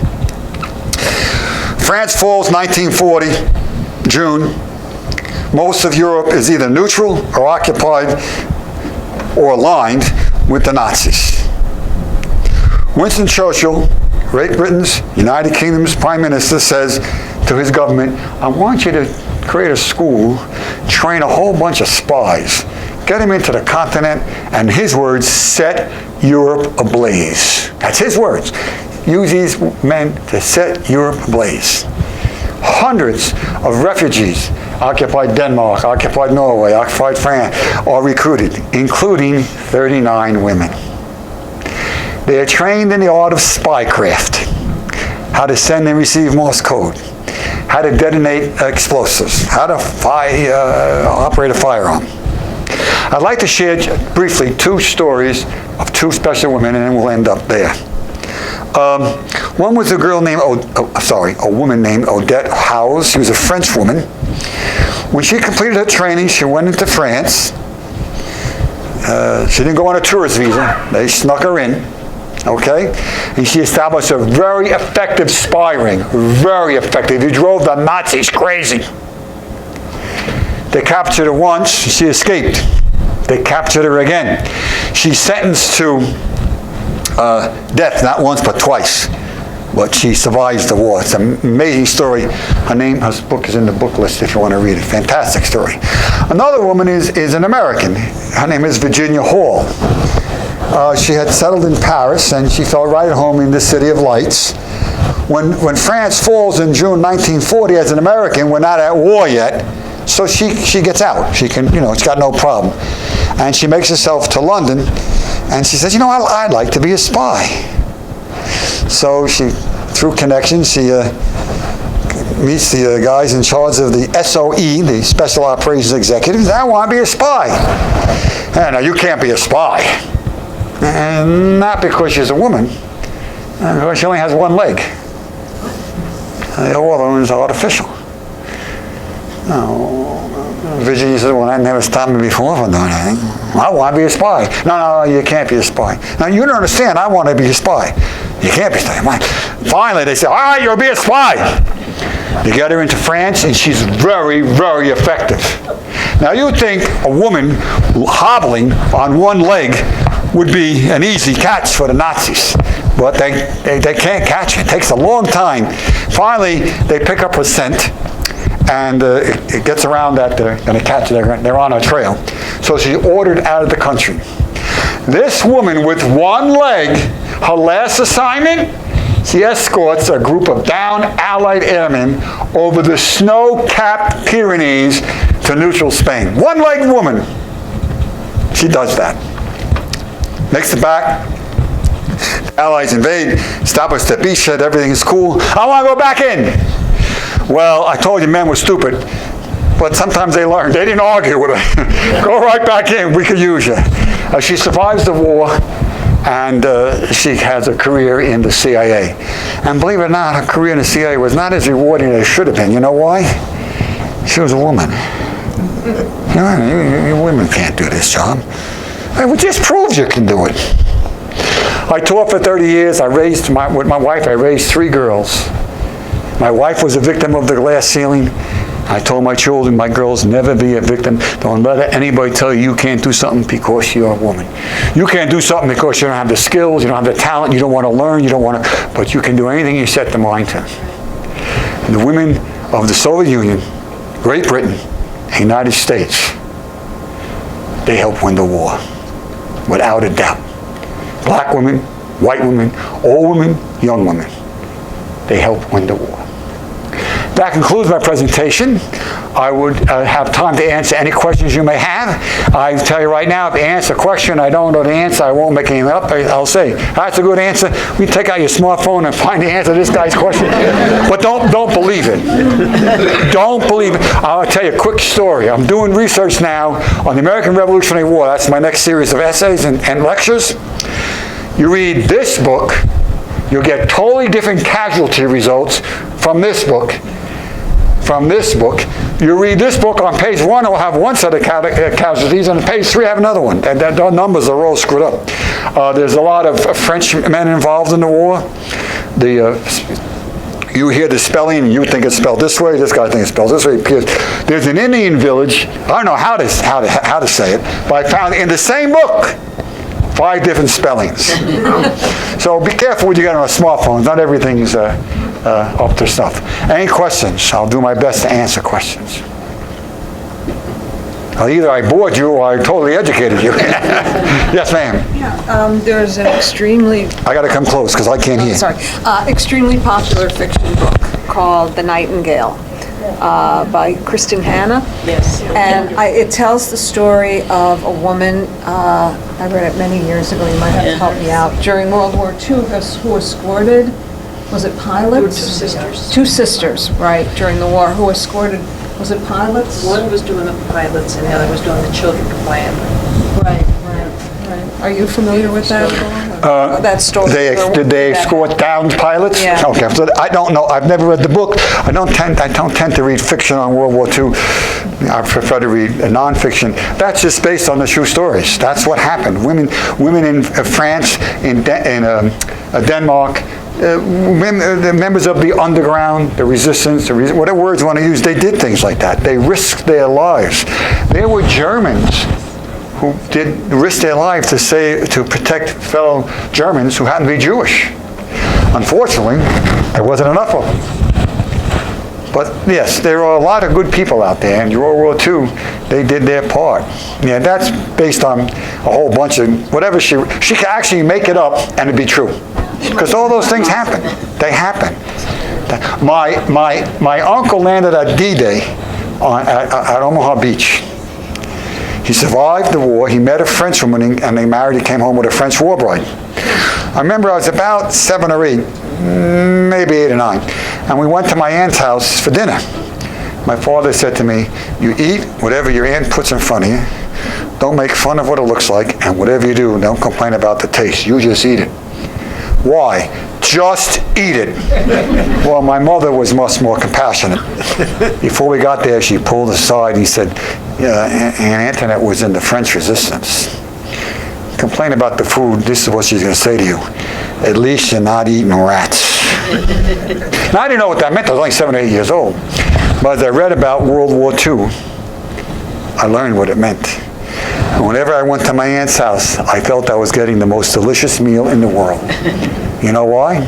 France falls 1940, June. Most of Europe is either neutral or occupied or aligned with the Nazis. Winston Churchill, Great Britain's, United Kingdom's Prime Minister, says to his government, I want you to create a school, train a whole bunch of spies, get them into the continent, and his words, set Europe ablaze. That's his words. Use these men to set Europe ablaze. Hundreds of refugees occupied Denmark, occupied Norway, occupied France, are recruited, including 39 women. They are trained in the art of spycraft, how to send and receive Morse code, how to detonate explosives, how to operate a firearm. I'd like to share briefly two stories of two special women, and then we'll end up there. One was a woman named Odette Howes. She was a French woman. When she completed her training, she went into France. She didn't go on a tourist visa. They snuck her in. Okay? And she established a very effective spy ring. Very effective. He drove the Nazis crazy. They captured her once. She escaped. They captured her again. She's sentenced to death, not once but twice. But she survives the war. It's an amazing story. Her book is in the book list if you want to read it. Fantastic story. Another woman is an American. Her name is Virginia Hall. She had settled in Paris, and she felt right at home in the City of Lights. When France falls in June 1940, as an American, we're not at war yet, so she gets out. She can, it's got no problem. And she makes herself to London, and she says, I'd like to be a spy. So she, through connections, she meets the guys in charge of the SOE, the Special Operations Executives. I want to be a spy. No, you can't be a spy. And not because she's a woman, because she only has one leg. The other one is artificial. No. Virginia said, well, that never stopped me before from doing anything. I want to be a spy. No, you can't be a spy. Now, you don't understand. I want to be a spy. You can't be a spy. Finally, they say, all right, you'll be a spy. They get her into France, and she's very, very effective. Now, you would think a woman hobbling on one leg would be an easy catch for the Nazis. But they can't catch her. It takes a long time. Finally, they pick up her scent, and it gets around that they're going to catch her. They're on her trail. So she's ordered out of the country. This woman with one leg, her last assignment, she escorts a group of downed Allied airmen over the snow-capped Pyrenees to neutral Spain. One-legged woman. She does that. Makes it back. The Allies invade, stop us at beach, said everything is cool. I want to go back in. Well, I told you men were stupid, but sometimes they learn. They didn't argue with her. Go right back in, we could use you. She survives the war, and she has a career in the CIA. And believe it or not, her career in the CIA was not as rewarding as it should have been. You know why? She was a woman. You know, women can't do this job. It just proves you can do it. I taught for 30 years. With my wife, I raised 3 girls. My wife was a victim of the glass ceiling. I told my children, my girls, never be a victim. Don't let anybody tell you you can't do something because you're a woman. You can't do something because you don't have the skills, you don't have the talent, you don't want to learn, you don't want to, but you can do anything you set the mind to. And the women of the Soviet Union, Great Britain, and United States, they helped win the war, without a doubt. Black women, white women, old women, young women, they helped win the war. That concludes my presentation. I would have time to answer any questions you may have. I tell you right now, if you answer a question, I don't know the answer, I won't make anything up. I'll say, that's a good answer. We take out your smartphone and find the answer to this guy's question. But don't believe it. Don't believe it. I'll tell you a quick story. I'm doing research now on the American Revolutionary War. That's my next series of essays and lectures. You read this book, you'll get totally different casualty results from this book. From this book. You read this book, on page 1 it will have one set of casualties, and on page 3 have another one. And the numbers are all screwed up. There's a lot of French men involved in the war. You hear the spelling and you think it's spelled this way, this guy thinks it's spelled this way. Because there's an Indian village, I don't know how to say it, but I found in the same book 5 different spellings. So be careful when you get on a smartphone. Not everything's up to stuff. Any questions? I'll do my best to answer questions. Well, either I bored you or I totally educated you. Yes, ma'am. Yeah, there's an extremely... I got to come close because I can't hear. Sorry. Extremely popular fiction book called The Nightingale by Kristen Hanna. Yes. And it tells the story of a woman, I read it many years ago, you might have to help me out, during World War II who escorted, was it pilots? 2 sisters. 2 sisters, right, during the war, who escorted, was it pilots? One was doing the pilots and the other was doing the children plan. Right. Are you familiar with that? That story? Did they escort downed pilots? Yeah. Okay, so I don't know. I've never read the book. I don't tend to read fiction on World War II. I prefer to read nonfiction. That's just based on the true stories. That's what happened. Women in France, in Denmark, the members of the underground, the resistance, whatever words you want to use, they did things like that. They risked their lives. There were Germans who did risk their lives to protect fellow Germans who happened to be Jewish. Unfortunately, there wasn't enough of them. But yes, there are a lot of good people out there, and in World War II, they did their part. Yeah, that's based on a whole bunch of whatever she can actually make it up and it'd be true. Because all those things happen. They happen. My uncle landed at D-Day at Omaha Beach. He survived the war. He met a French woman and they married. He came home with a French war bride. I remember I was about 7 or 8, maybe 8 or 9, and we went to my aunt's house for dinner. My father said to me, you eat whatever your aunt puts in front of you. Don't make fun of what it looks like, and whatever you do, don't complain about the taste. You just eat it. Why? Just eat it. Well, my mother was much more compassionate. Before we got there, she pulled aside and he said, Aunt Antoinette was in the French resistance. Complain about the food, this is what she's going to say to you. At least you're not eating rats. Now, I didn't know what that meant. I was only 7 or 8 years old. But as I read about World War II, I learned what it meant. And whenever I went to my aunt's house, I felt I was getting the most delicious meal in the world. You know why?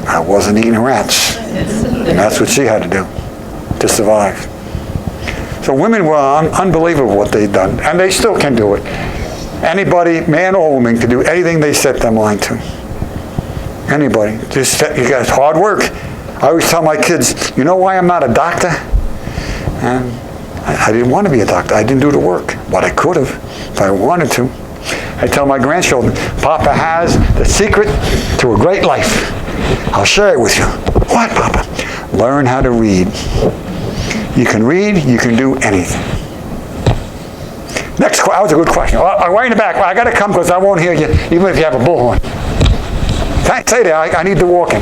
I wasn't eating rats. And that's what she had to do to survive. So women were unbelievable what they'd done, and they still can do it. Anybody, man or woman, can do anything they set their mind to. Anybody. Just, you got hard work. I always tell my kids, you know why I'm not a doctor? And I didn't want to be a doctor. I didn't do the work. But I could have if I wanted to. I tell my grandchildren, Papa has the secret to a great life. I'll share it with you. What, Papa? Learn how to read. You can read, you can do anything. Next question. That was a good question. Right in the back. I got to come because I won't hear you, even if you have a bullhorn. Say that. I need to walk in.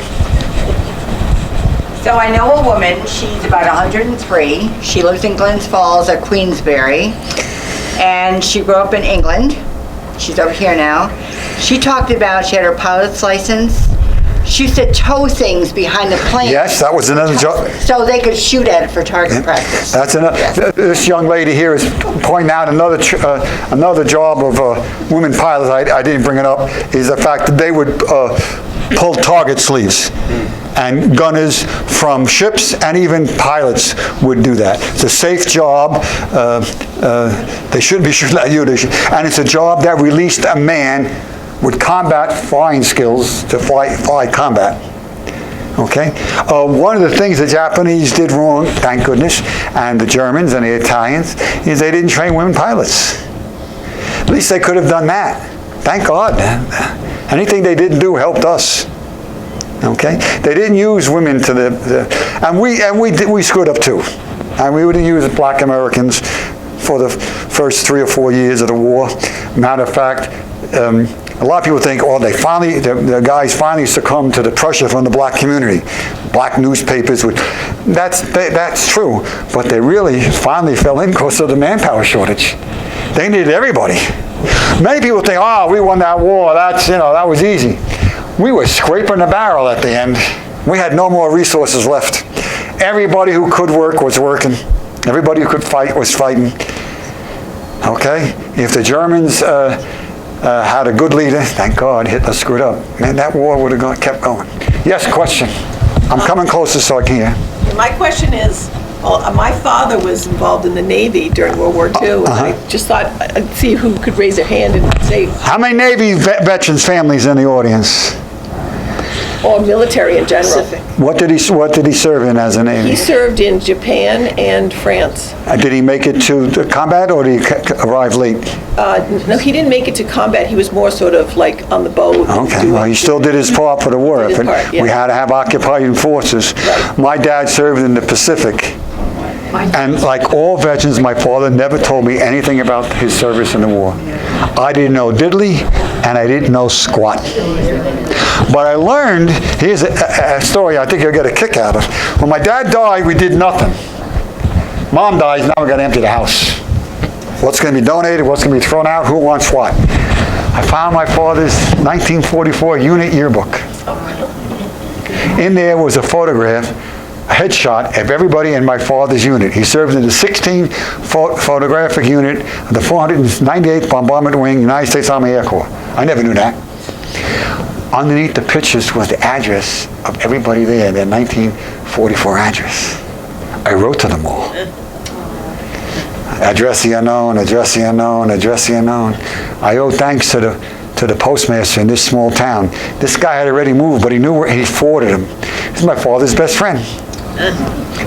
So I know a woman, she's about 103. She lives in Glens Falls at Queensbury. And she grew up in England. She's over here now. She talked about, she had her pilot's license. She used to tow things behind the plane. Yes, that was another job. So they could shoot at it for target practice. That's another. Yes. This young lady here is pointing out another job of women pilots. I didn't bring it up. Is the fact that they would pull target sleeves, and gunners from ships and even pilots would do that. It's a safe job. They shouldn't be shooting at you. And it's a job that released a man with combat flying skills to fly combat. Okay? One of the things the Japanese did wrong, thank goodness, and the Germans and the Italians, is they didn't train women pilots. At least they could have done that. Thank God. Anything they didn't do helped us. Okay? They didn't use women to and we screwed up too. And we didn't use black Americans for the first 3 or 4 years of the war. Matter of fact, a lot of people think, oh, the guys finally succumbed to the pressure from the black community. Black newspapers would. That's true, but they really finally fell in because of the manpower shortage. They needed everybody. Many people think, oh, we won that war. That was easy. We were scraping the barrel at the end. We had no more resources left. Everybody who could work was working. Everybody who could fight was fighting. Okay? If the Germans had a good leader, thank God, Hitler screwed up. Man, that war would have kept going. Yes, question. I'm coming closer so I can hear. My question is, my father was involved in the Navy during World War II, and I just thought I'd see who could raise their hand and say... How many Navy veterans families in the audience? Or military in general. What did he serve in as a Navy? He served in Japan and France. Did he make it to the combat, or did he arrive late? No, he didn't make it to combat. He was more sort of like on the boat. Okay, well, he still did his part for the war. Did his part, yeah. We had to have occupying forces. Right. My dad served in the Pacific. And like all veterans, my father never told me anything about his service in the war. I didn't know diddly, and I didn't know squat. But I learned, here's a story I think you'll get a kick out of. When my dad died, we did nothing. Mom dies, now we got to empty the house. What's going to be donated, what's going to be thrown out, who wants what? I found my father's 1944 unit yearbook. In there was a photograph, a headshot of everybody in my father's unit. He served in the 16th photographic unit of the 498th Bombardment Wing, United States Army Air Corps. I never knew that. Underneath the pictures was the address of everybody there, their 1944 address. I wrote to them all. Address the unknown, address the unknown, address the unknown. I owe thanks to the postmaster in this small town. This guy had already moved, but he knew where he forwarded him. He's my father's best friend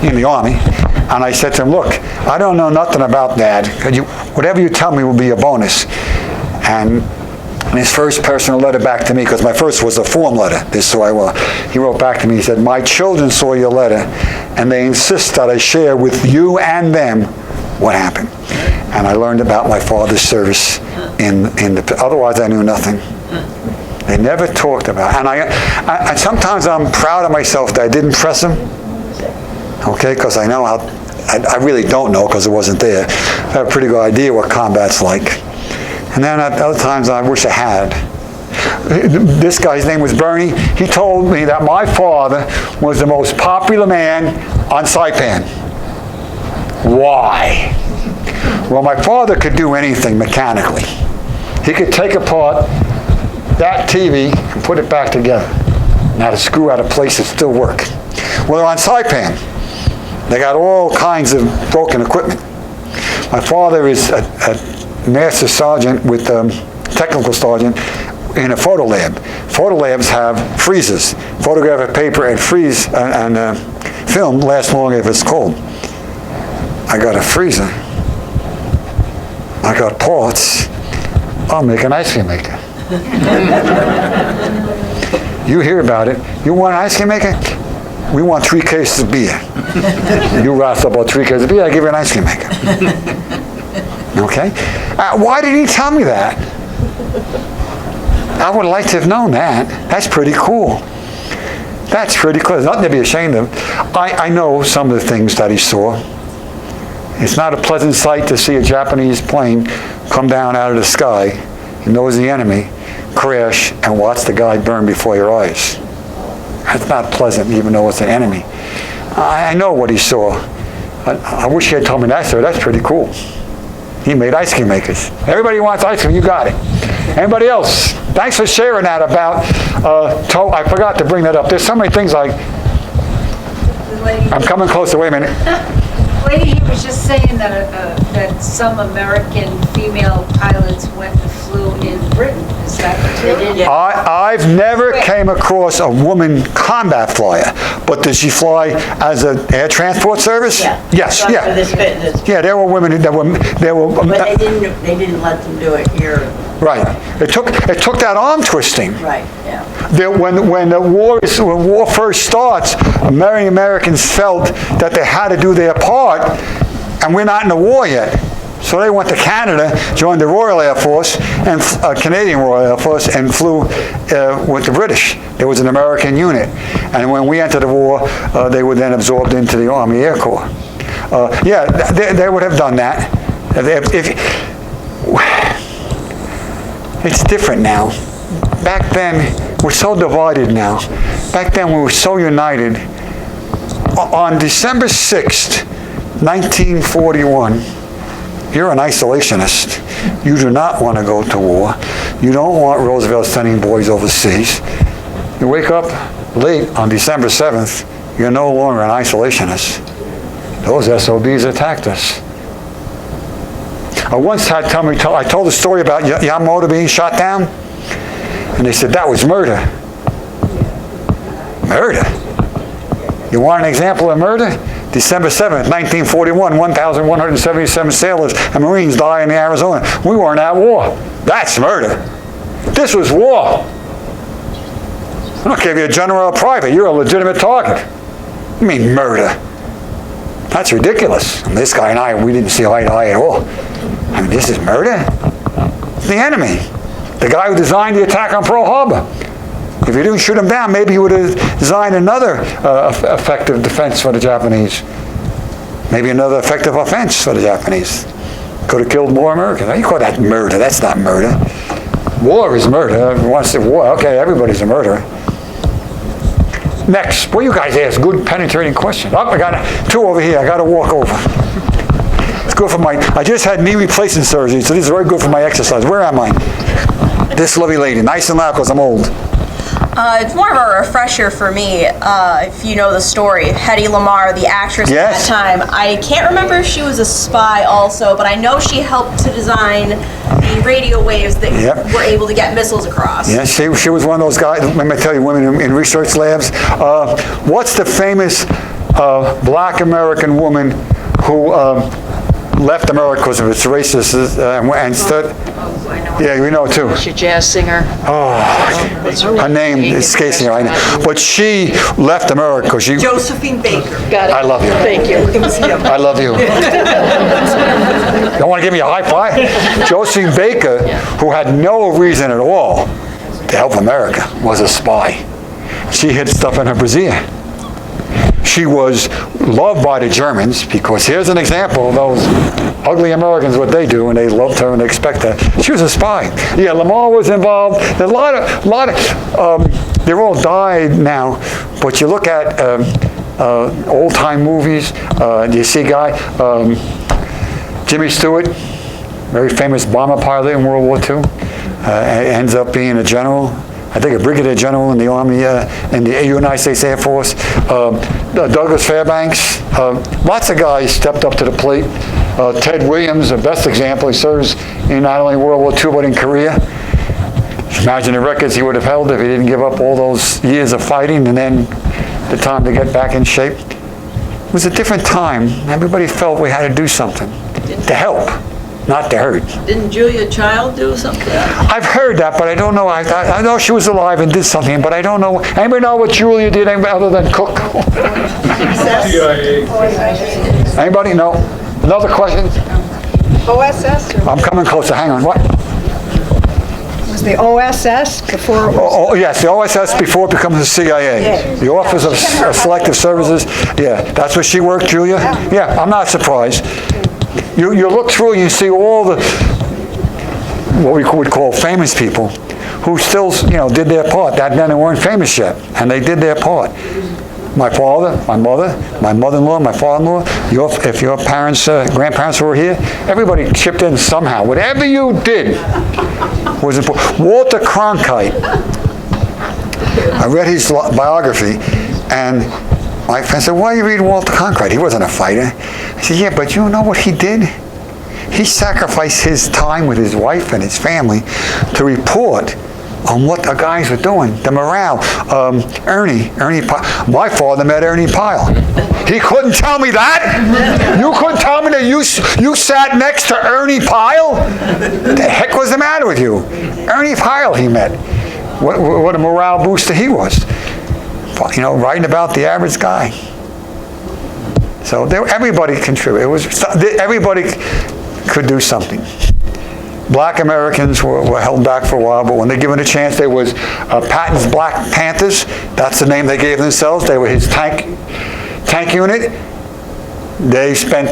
in the Army. And I said to him, look, I don't know nothing about Dad. Whatever you tell me will be a bonus. And his first personal letter back to me, because my first was a form letter, he wrote back to me, he said, my children saw your letter, and they insist that I share with you and them what happened. And I learned about my father's service otherwise I knew nothing. They never talked about it. And I sometimes I'm proud of myself that I didn't press him, okay, because I know I really don't know because it wasn't there. I have a pretty good idea what combat's like. And then at other times I wish I had. This guy's name was Bernie. He told me that my father was the most popular man on Saipan. Why? Well, my father could do anything mechanically. He could take apart that TV and put it back together. Now to screw out a place that still work. Well, on Saipan, they got all kinds of broken equipment. My father is master sergeant with technical sergeant in a photo lab. Photo labs have freezers. Photographic paper and freeze and film lasts longer if it's cold. I got a freezer. I got parts. I'll make an ice cream maker. You hear about it. You want an ice cream maker? We want 3 cases of beer. You asked about 3 cases of beer, I give you an ice cream maker. Okay? Why did he tell me that? I would like to have known that. That's pretty cool. That's pretty cool. There's nothing to be ashamed of. I know some of the things that he saw. It's not a pleasant sight to see a Japanese plane come down out of the sky, he knows the enemy, crash, and watch the guy burn before your eyes. That's not pleasant, even though it's an enemy. I know what he saw. I wish he had told me that, sir. That's pretty cool. He made ice cream makers. Everybody wants ice cream, you got it. Anybody else? Thanks for sharing that about, I forgot to bring that up. There's so many things like, I'm coming closer, wait a minute. Lady, he was just saying that some American female pilots went and flew in Britain. Is that true? I've never came across a woman combat flyer, but did she fly as an air transport service? Yeah. Yes, For yeah. this fitness. Yeah, there were women that were. But they didn't let them do it here. Right. It took that arm twisting. Right, yeah. When war first starts, many Americans felt that they had to do their part, and we're not in the war yet. So they went to Canada, joined the Royal Air Force, and Canadian Royal Air Force, and flew with the British. There was an American unit. And when we entered the war, they were then absorbed into the Army Air Corps. Yeah, they would have done that. It's different now. Back then, we're so divided now. Back then, we were so united. On December 6th, 1941, you're an isolationist. You do not want to go to war. You don't want Roosevelt sending boys overseas. You wake up late on December 7th, you're no longer an isolationist. Those SOBs attacked us. I once had I told a story about Yamamoto being shot down, and they said that was murder. Murder? You want an example of murder? December 7th, 1941, 1,177 sailors and Marines died in Arizona. We weren't at war. That's murder. This was war. I don't care if you're a general or private. You're a legitimate target. You mean murder? That's ridiculous. And this guy and I, we didn't see eye to eye at all. I mean, this is murder? It's the enemy. The guy who designed the attack on Pearl Harbor. If he didn't shoot him down, maybe he would have designed another effective defense for the Japanese. Maybe another effective offense for the Japanese. Could have killed more Americans. You call that murder? That's not murder. War is murder. Everyone wants to say war. Okay, everybody's a murderer. Next. Well, you guys ask good penetrating questions. Oh, I got 2 over here. I got to walk over. It's good for I just had knee replacement surgery, so this is very good for my exercise. Where am I? This lovely lady. Nice and loud because I'm old. It's more of a refresher for me, if you know the story. Hedy Lamarr, the actress Yes. at that time. I can't remember if she was a spy also, but I know she helped to design the radio waves that were able to get missiles across. Yeah, she was one of those guys, let me tell you, women in research labs. What's the famous black American woman who left America because of its racist and stood? Yeah, we know too. She's a jazz singer. Her name escapes me right now. But she left America because she... Josephine Baker. Got it. I love you. Thank you. I love you. You want to give me a high five? Josephine Baker, who had no reason at all to help America, was a spy. She hid stuff in her brassiere. She was loved by the Germans because here's an example of those ugly Americans, what they do, and they loved her and they expect that. She was a spy. Yeah, Lamarr was involved. There's a lot of they're all died now, but you look at old-time movies, you see a guy, Jimmy Stewart, very famous bomber pilot in World War II, ends up being a general. I think a brigadier general in the Army, in the United States Air Force. Douglas Fairbanks. Lots of guys stepped up to the plate. Ted Williams, the best example. He serves in not only World War II, but in Korea. Imagine the records he would have held if he didn't give up all those years of fighting and then the time to get back in shape. It was a different time. Everybody felt we had to do something to help, not to hurt. Didn't Julia Child do something? I've heard that, but I don't know. I know she was alive and did something, but I don't know. Anybody know what Julia did other than cook? Anybody? No? Another question? OSS? I'm coming closer. Hang on. What? Was the OSS before? Oh, yes, the OSS before it becomes the CIA. The Office of Selective Services. Yeah, that's where she worked, Julia? Yeah, I'm not surprised. You look through and you see all the, what we would call famous people who still, did their part. That then they weren't famous yet, and they did their part. My father, my mother, my mother-in-law, my father-in-law, if your parents, grandparents were here, everybody chipped in somehow. Whatever you did was important. Walter Cronkite, I read his biography, and my friend said, why are you reading Walter Cronkite? He wasn't a fighter. I said, yeah, but you know what he did? He sacrificed his time with his wife and his family to report on what the guys were doing, the morale. Ernie Pyle. My father met Ernie Pyle. He couldn't tell me that. You couldn't tell me that you sat next to Ernie Pyle? The heck was the matter with you? Ernie Pyle he met. What a morale booster he was. Writing about the average guy. So everybody contributed. Everybody could do something. Black Americans were held back for a while, but when they given a chance, there was Patton's Black Panthers. That's the name they gave themselves. They were his tank unit. They spent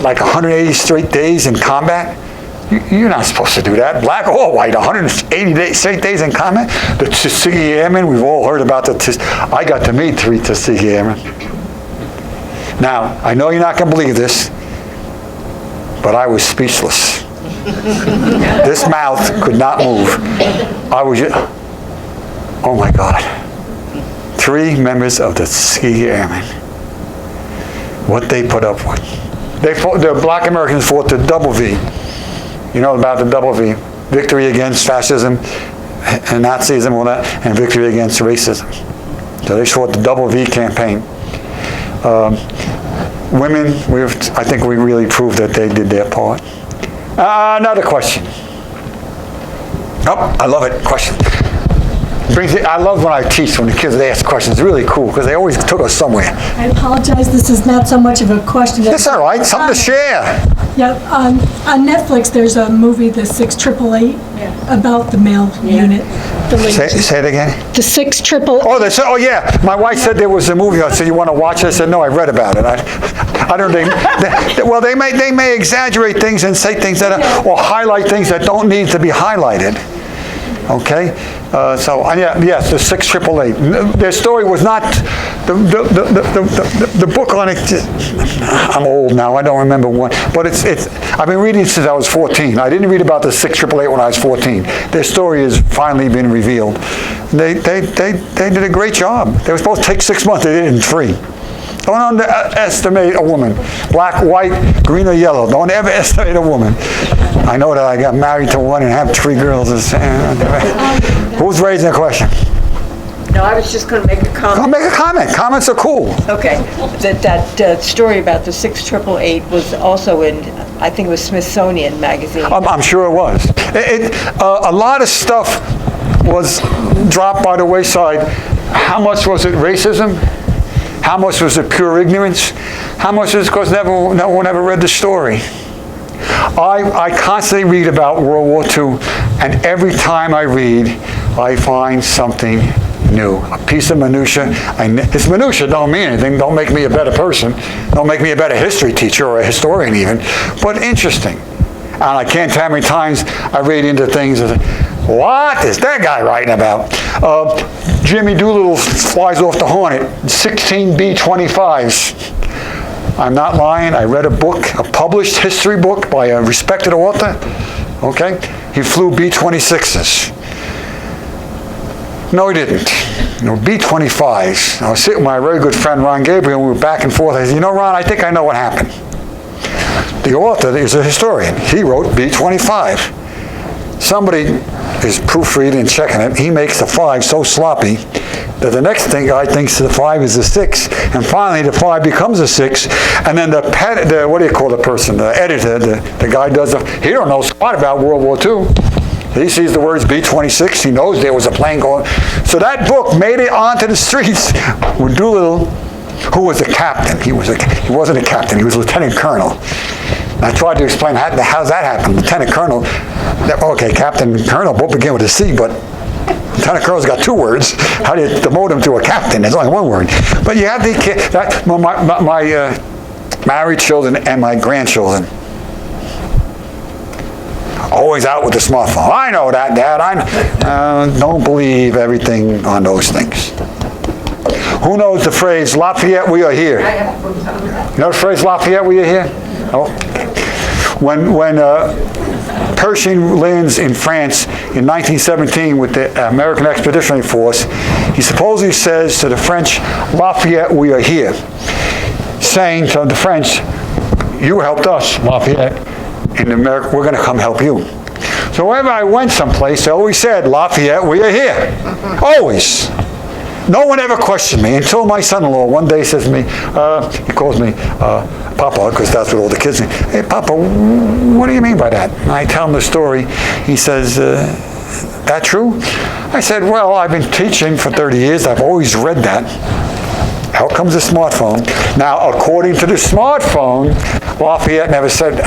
like 180 straight days in combat. You're not supposed to do that. Black or white, 180 straight days in combat. The Tuskegee Airmen, we've all heard about I got to meet 3 Tuskegee Airmen. Now, I know you're not going to believe this, but I was speechless. This mouth could not move. I was just, oh my God. 3 members of the Tuskegee Airmen. What they put up with. The Black Americans fought the double V. You know about the double V. Victory against fascism and Nazism, all that, and victory against racism. So they fought the double V campaign. Women, I think we really proved that they did their part. Another question. Oh, I love it. Question. I love when I teach when the kids ask questions. It's really cool because they always took us somewhere. I apologize. This is not so much of a question. That's all right. Something to share. Yeah. On Netflix, there's a movie, The 6888, about the male unit. Say it again. The 6888. Oh, yeah. My wife said there was a movie. I said, you want to watch it? I said, no, I read about it. I don't think. They may exaggerate things and say things that or highlight things that don't need to be highlighted. Okay, yes, the 6888. Their story was not the book on it. I'm old now. I don't remember one, but it's. I've been reading since I was 14. I didn't read about the 6888 when I was 14. Their story has finally been revealed. They did a great job. They were supposed to take 6 months. They did it in 3. Don't underestimate a woman. Black, white, green, or yellow. Don't ever estimate a woman. I know that I got married to one and have 3 girls. Who's raising a question? No, I was just going to make a comment. I'll make a comment. Comments are cool. Okay. That story about the 6888 was also in, I think it was Smithsonian Magazine. I'm sure it was. A lot of stuff was dropped by the wayside. How much was it racism? How much was it pure ignorance? How much was it because no one ever read the story? I constantly read about World War II, and every time I read, I find something new. A piece of minutia. This minutia don't mean anything. Don't make me a better person. Don't make me a better history teacher or a historian even. But interesting. And I can't tell how many times I read into things and say, what is that guy writing about? Jimmy Doolittle flies off the Hornet, 16 B-25s. I'm not lying. I read a book, a published history book by a respected author. Okay? He flew B-26s. No, he didn't. B-25s. I was sitting with my very good friend Ron Gabriel, and we were back and forth. I said, Ron, I think I know what happened. the author is a historian. He wrote B25. Somebody is proofreading and checking it. He makes the 5 so sloppy that the next thing guy thinks the 5 is a 6, and finally the 5 becomes a 6, and then the what do you call the person, the editor, the guy does he don't know squat about World War II. He sees the words B-26, he knows there was a plane going. So that book made it onto the streets with Doolittle, who was a captain. He wasn't a captain, he was a lieutenant colonel. And I tried to explain how's that happen. Lieutenant colonel, okay, captain and colonel both begin with a C, but lieutenant colonel's got 2 words. How do you demote him to a captain? There's only 1 word. But you have my married children and my grandchildren, always out with the smartphone. I know that, Dad. I don't believe everything on those things. Who knows the phrase, Lafayette, we are here? You know the phrase, Lafayette, we are here? Oh. When Pershing lands in France in 1917 with the American Expeditionary Force, he supposedly says to the French, Lafayette, we are here. Saying to the French, you helped us, Lafayette. In America, we're going to come help you. So whenever I went someplace, I always said, Lafayette, we are here. Always. No one ever questioned me until my son-in-law one day says to me, he calls me Papa, because that's what all the kids say. Hey, Papa, what do you mean by that? And I tell him the story. He says, that true? I said, well, I've been teaching for 30 years. I've always read that. Out comes the smartphone. Now, according to the smartphone, Lafayette never said,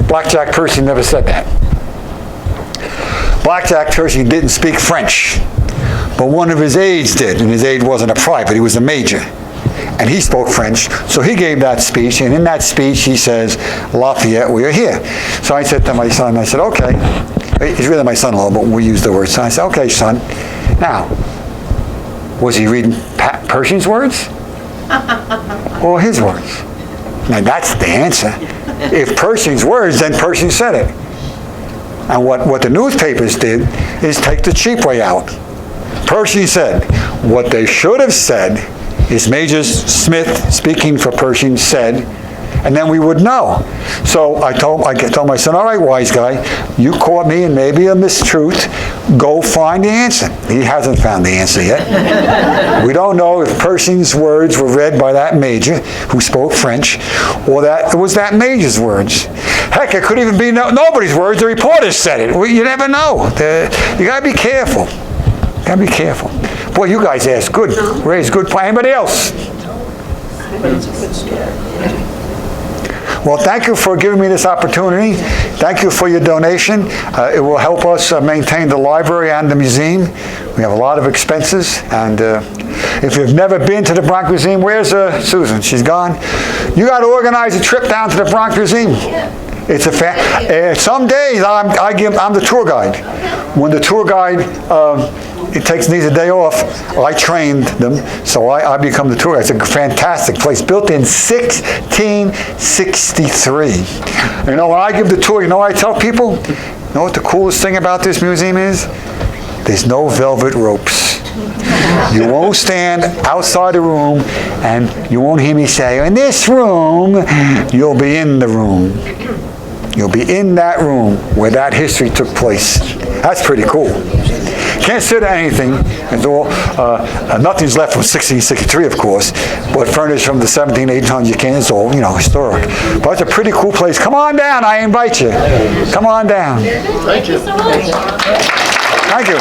Blackjack Pershing never said that. Blackjack Pershing didn't speak French, but one of his aides did, and his aide wasn't a private, he was a major. And he spoke French, so he gave that speech, and in that speech he says, Lafayette, we are here. So I said to my son, I said, okay, he's really my son-in-law, but we use the word son. I said, okay, son, now, was he reading Pershing's words or his words? Now that's the answer. If Pershing's words, then Pershing said it. And what the newspapers did is take the cheap way out. Pershing said, what they should have said is Major Smith, speaking for Pershing, said, and then we would know. So I told my son, all right, wise guy, you caught me in maybe a mistruth. Go find the answer. He hasn't found the answer yet. We don't know if Pershing's words were read by that major who spoke French, or that it was that major's words. Heck, it could even be nobody's words. The reporters said it. You never know. You got to be careful. Got to be careful. Boy, you guys asked good. Raised good point. Anybody else? Well, thank you for giving me this opportunity. Thank you for your donation. It will help us maintain the library and the museum. We have a lot of expenses. And if you've never been to the Bronx Museum, where's Susan? She's gone. You got to organize a trip down to the Bronx Museum. It's some days I'm the tour guide. When the tour guide needs a day off, I trained them, so I become the tour guide. It's a fantastic place, built in 1663. You know, when I give the tour, you know what I tell people? You know what the coolest thing about this museum is? There's no velvet ropes. You won't stand outside the room, and you won't hear me say, in this room, you'll be in the room. You'll be in that room where that history took place. That's pretty cool. Can't sit at anything. It's all, nothing's left from 1663, of course, but furnished from the 1700s, you can't. It's all, historic. But it's a pretty cool place. Come on down. I invite you. Come on down. Thank you so much. Thank you.